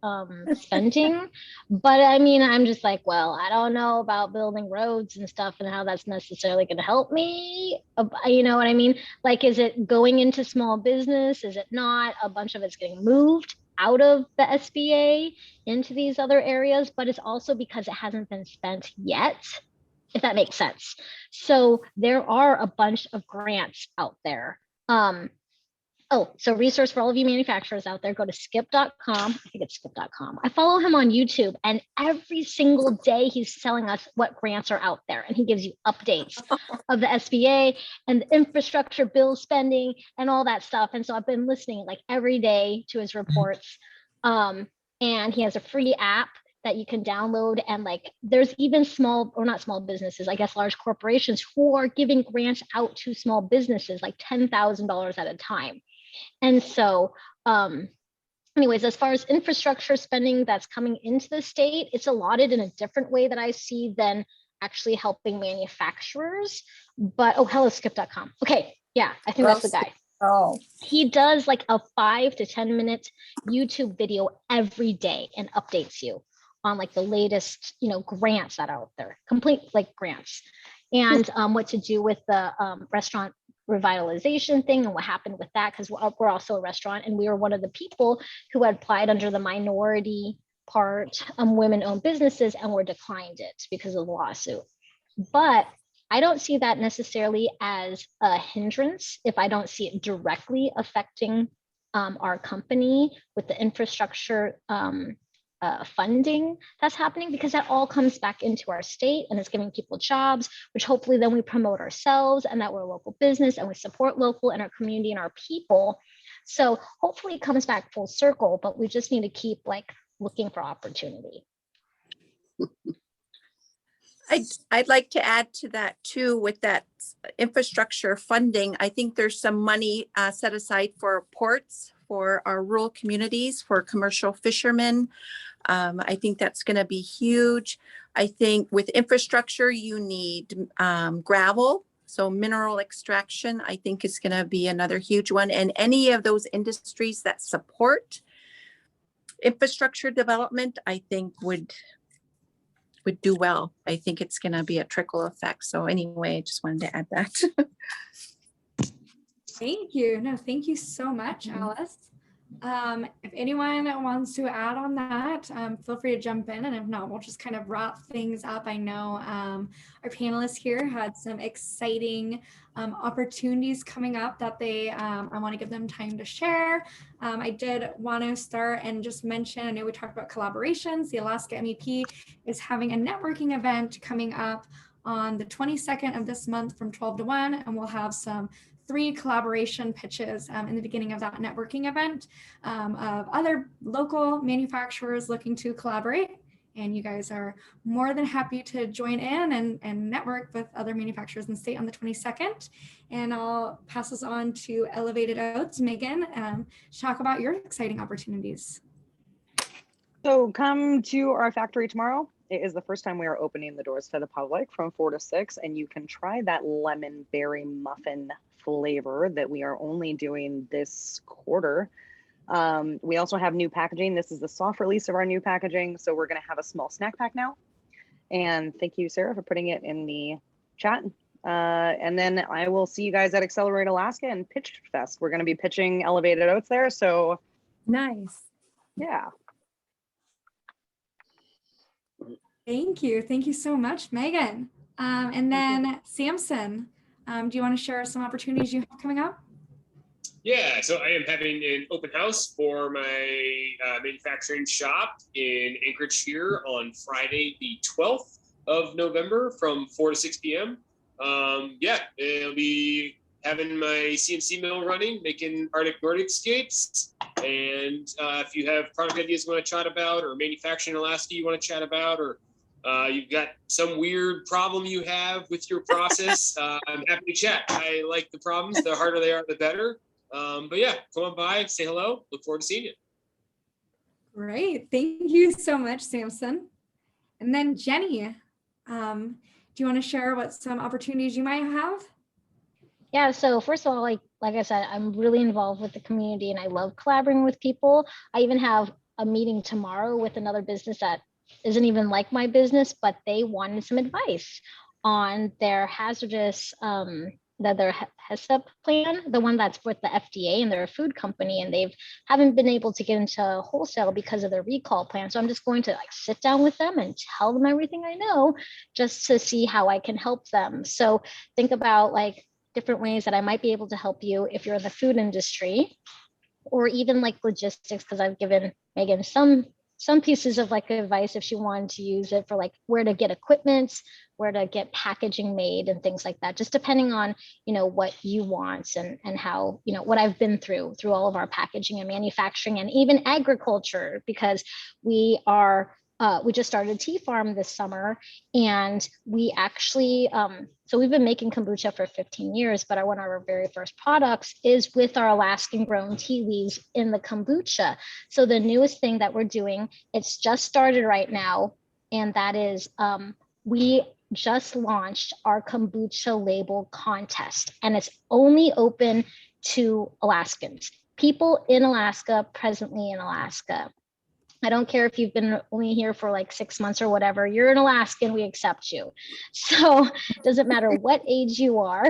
spending, but I mean, I'm just like, well, I don't know about building roads and stuff and how that's necessarily going to help me. You know what I mean? Like, is it going into small business? Is it not? A bunch of it's getting moved out of the SBA into these other areas, but it's also because it hasn't been spent yet, if that makes sense. So there are a bunch of grants out there. Oh, so resource for all of you manufacturers out there, go to skip.com. I think it's skip.com. I follow him on YouTube, and every single day he's telling us what grants are out there. And he gives you updates of the SBA and the infrastructure bill spending and all that stuff. And so I've been listening like every day to his reports. And he has a free app that you can download. And like, there's even small, or not small businesses, I guess large corporations who are giving grants out to small businesses, like $10,000 at a time. And so anyways, as far as infrastructure spending that's coming into the state, it's allotted in a different way that I see than actually helping manufacturers, but helloskip.com. Okay, yeah, I think that's the guy. Oh, He does like a 5 to 10 minute YouTube video every day and updates you on like the latest, grants that are out there, complete like grants, and what to do with the restaurant revitalization thing and what happened with that, because we're also a restaurant and we were one of the people who had applied under the minority part, women-owned businesses, and were declined it because of the lawsuit. But I don't see that necessarily as a hindrance if I don't see it directly affecting our company with the infrastructure funding that's happening, because that all comes back into our state and it's giving people jobs, which hopefully then we promote ourselves and that we're a local business and we support local and our community and our people. So hopefully it comes back full circle, but we just need to keep like looking for opportunity. I'd like to add to that too, with that infrastructure funding. I think there's some money set aside for ports, for our rural communities, for commercial fishermen. I think that's going to be huge. I think with infrastructure, you need gravel. So mineral extraction, I think, is going to be another huge one. And any of those industries that support infrastructure development, I think would do well. I think it's going to be a trickle effect. So anyway, I just wanted to add that. Thank you. No, thank you so much, Alice. If anyone wants to add on that, feel free to jump in. And if not, we'll just kind of wrap things up. I know our panelists here had some exciting opportunities coming up that I want to give them time to share. I did want to start and just mention, I know we talked about collaborations. The Alaska MEP is having a networking event coming up on the 22nd of this month from 12 to 1, and we'll have some 3 collaboration pitches in the beginning of that networking event of other local manufacturers looking to collaborate. And you guys are more than happy to join in and network with other manufacturers in the state on the 22nd. And I'll pass this on to Elevated Oats, Megan, to talk about your exciting opportunities. So come to our factory tomorrow. It is the first time we are opening the doors to the public from 4 to 6, and you can try that lemon berry muffin flavor that we are only doing this quarter. We also have new packaging. This is the soft release of our new packaging. So we're going to have a small snack pack now. And thank you, Sarah, for putting it in the chat. And then I will see you guys at Accelerate Alaska and Pitch Fest. We're going to be pitching Elevated Oats there. So Nice. yeah. Thank you. Thank you so much, Megan. And then Samson, do you want to share some opportunities you have coming up? Yeah, so I am having an open house for my manufacturing shop in Anchorage here on Friday, the 12th of November from 4 to 6 p.m. Yeah, it'll be having my CNC mill running, making Arctic Nordic skates. And if you have product ideas you want to chat about, or manufacturing in Alaska you want to chat about, or you've got some weird problem you have with your process, I'm happy to chat. I like the problems. The harder they are, the better. But yeah, come on by, say hello. Look forward to seeing you. Great. Thank you so much, Samson. And then Jenny, do you want to share what some opportunities you might have? Yeah, so first of all, like I said, I'm really involved with the community and I love collaborating with people. I even have a meeting tomorrow with another business that isn't even like my business, but they wanted some advice on their hazardous their HESAP plan, the one that's with the FDA, and they're a food company and haven't been able to get into wholesale because of their recall plan. So I'm just going to like sit down with them and tell them everything I know just to see how I can help them. So think about like different ways that I might be able to help you if you're in the food industry, or even like logistics, because I've given Megan some pieces of like advice if she wanted to use it for like where to get equipment, where to get packaging made and things like that, just depending on, what you want and how, what I've been through all of our packaging and manufacturing and even agriculture, because we just started a tea farm this summer, and we actually, so we've been making kombucha for 15 years, but one of our very first products is with our Alaskan grown tea leaves in the kombucha. So the newest thing that we're doing, it's just started right now, and that is we just launched our kombucha label contest, and it's only open to Alaskans, people in Alaska, presently in Alaska. I don't care if you've been only here for like 6 months or whatever, you're an Alaskan, we accept you. So it doesn't matter what age you are.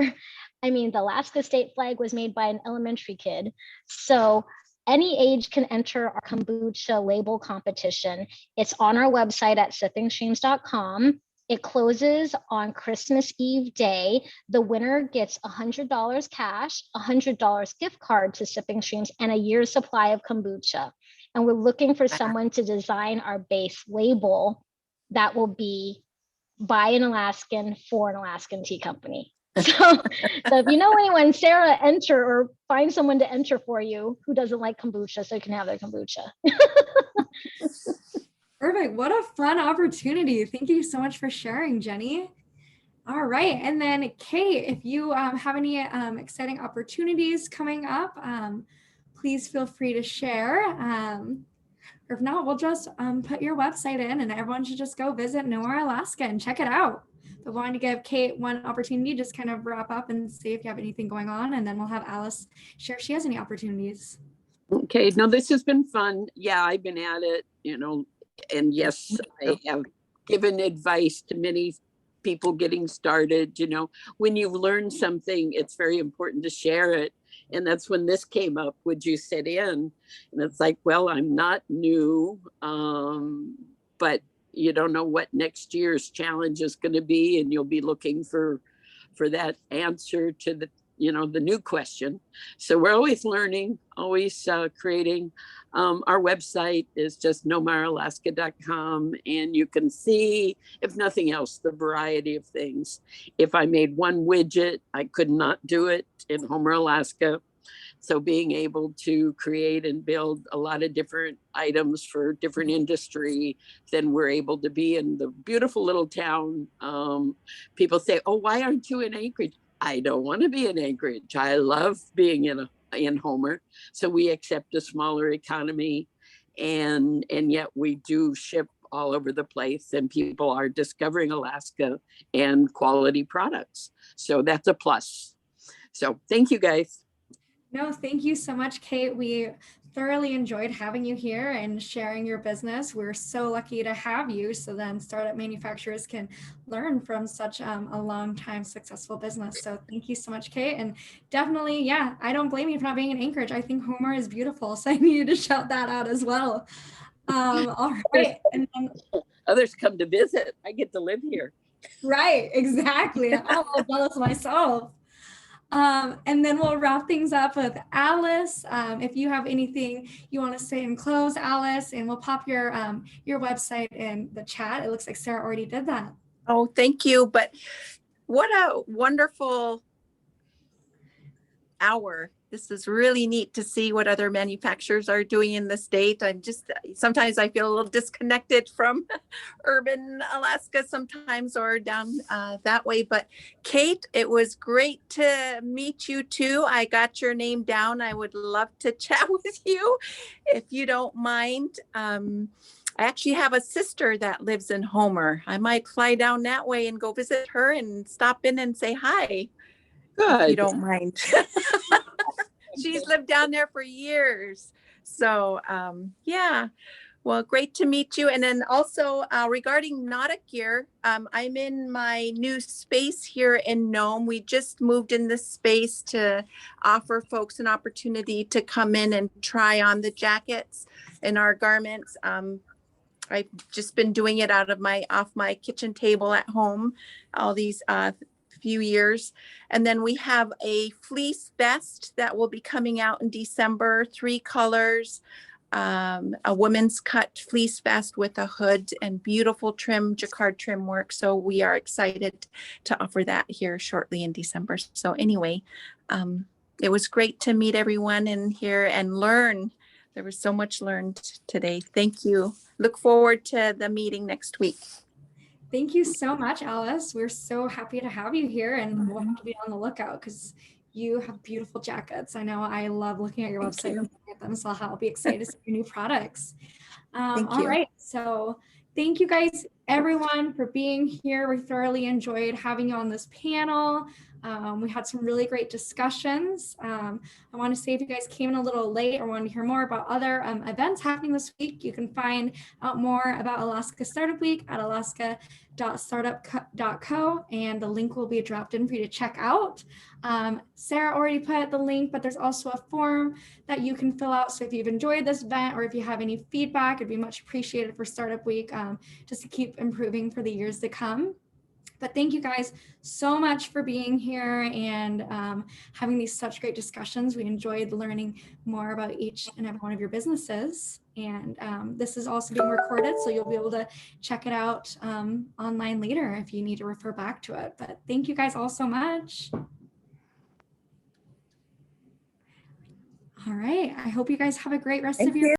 I mean, the Alaska state flag was made by an elementary kid. So any age can enter our kombucha label competition. It's on our website at sippingstreams.com. It closes on Christmas Eve day. The winner gets $100 cash, $100 gift card to Sipping Streams, and a year's supply of kombucha. And we're looking for someone to design our base label that will be by an Alaskan for an Alaskan tea company. So if you know anyone, Sarah, enter or find someone to enter for you who doesn't like kombucha so you can have their kombucha. Perfect. What a fun opportunity. Thank you so much for sharing, Jenny. All right. And then Kate, if you have any exciting opportunities coming up, please feel free to share. Or if not, we'll just put your website in and everyone should just go visit Nowhere Alaska and check it out. But wanting to give Kate one opportunity, just kind of wrap up and see if you have anything going on, and then we'll have Alice share if she has any opportunities. Okay, no, this has been fun. Yeah, I've been at it, and yes, I have given advice to many people getting started. When you've learned something, it's very important to share it. And that's when this came up. Would you sit in? And it's like, well, I'm not new, but you don't know what next year's challenge is going to be, and you'll be looking for that answer to the new question. So we're always learning, always creating. Our website is just nomarealaska.com, and you can see, if nothing else, the variety of things. If I made one widget, I could not do it in Homer, Alaska. So being able to create and build a lot of different items for different industry, then we're able to be in the beautiful little town. People say, oh, why aren't you in Anchorage? I don't want to be in Anchorage. I love being in Homer. So we accept a smaller economy, and yet we do ship all over the place, and people are discovering Alaska and quality products. So that's a plus. So thank you, guys. No, thank you so much, Kate. We thoroughly enjoyed having you here and sharing your business. We're so lucky to have you. So then startup manufacturers can learn from such a long time successful business. So thank you so much, Kate. And definitely, yeah, I don't blame you for not being in Anchorage. I think Homer is beautiful. So I needed to shout that out as well. All right. And then, others come to visit. I get to live here. Right, exactly. I'm a little jealous myself. And then we'll wrap things up with Alice. If you have anything you want to say in close, Alice, and we'll pop your website in the chat. It looks like Sarah already did that. Oh, thank you. But what a wonderful hour. This is really neat to see what other manufacturers are doing in the state. Sometimes I feel a little disconnected from urban Alaska sometimes, or down that way. But Kate, it was great to meet you too. I got your name down. I would love to chat with you if you don't mind. I actually have a sister that lives in Homer. I might fly down that way and go visit her and stop in and say hi. Good. If you don't mind. She's lived down there for years. So yeah, well, great to meet you. And then also regarding Nautic Gear, I'm in my new space here in Nome. We just moved in this space to offer folks an opportunity to come in and try on the jackets and our garments. I've just been doing it off my kitchen table at home all these few years. And then we have a fleece vest that will be coming out in December, 3 colors, a woman's cut fleece vest with a hood and beautiful trim, jacquard trim work. So we are excited to offer that here shortly in December. So anyway, it was great to meet everyone in here and learn. There was so much learned today. Thank you. Look forward to the meeting next week. Thank you so much, Alice. We're so happy to have you here, and we'll have to be on the lookout because you have beautiful jackets. I know I love looking at your website and looking at them, so I'll be excited to see your new products. All right. So thank you guys everyone for being here. We thoroughly enjoyed having you on this panel. We had some really great discussions. I want to say if you guys came in a little late or want to hear more about other events happening this week, you can find out more about Alaska Startup Week at alaska.startup.co, and the link will be dropped in for you to check out. Sarah already put the link, but there's also a form that you can fill out. So if you've enjoyed this event or if you have any feedback, it'd be much appreciated for Startup Week, just to keep improving for the years to come. But thank you guys so much for being here and having these such great discussions. We enjoyed learning more about each and every one of your businesses. And this is also being recorded, so you'll be able to check it out online later if you need to refer back to it. But thank you guys all so much. All right, I hope you guys have a great rest of your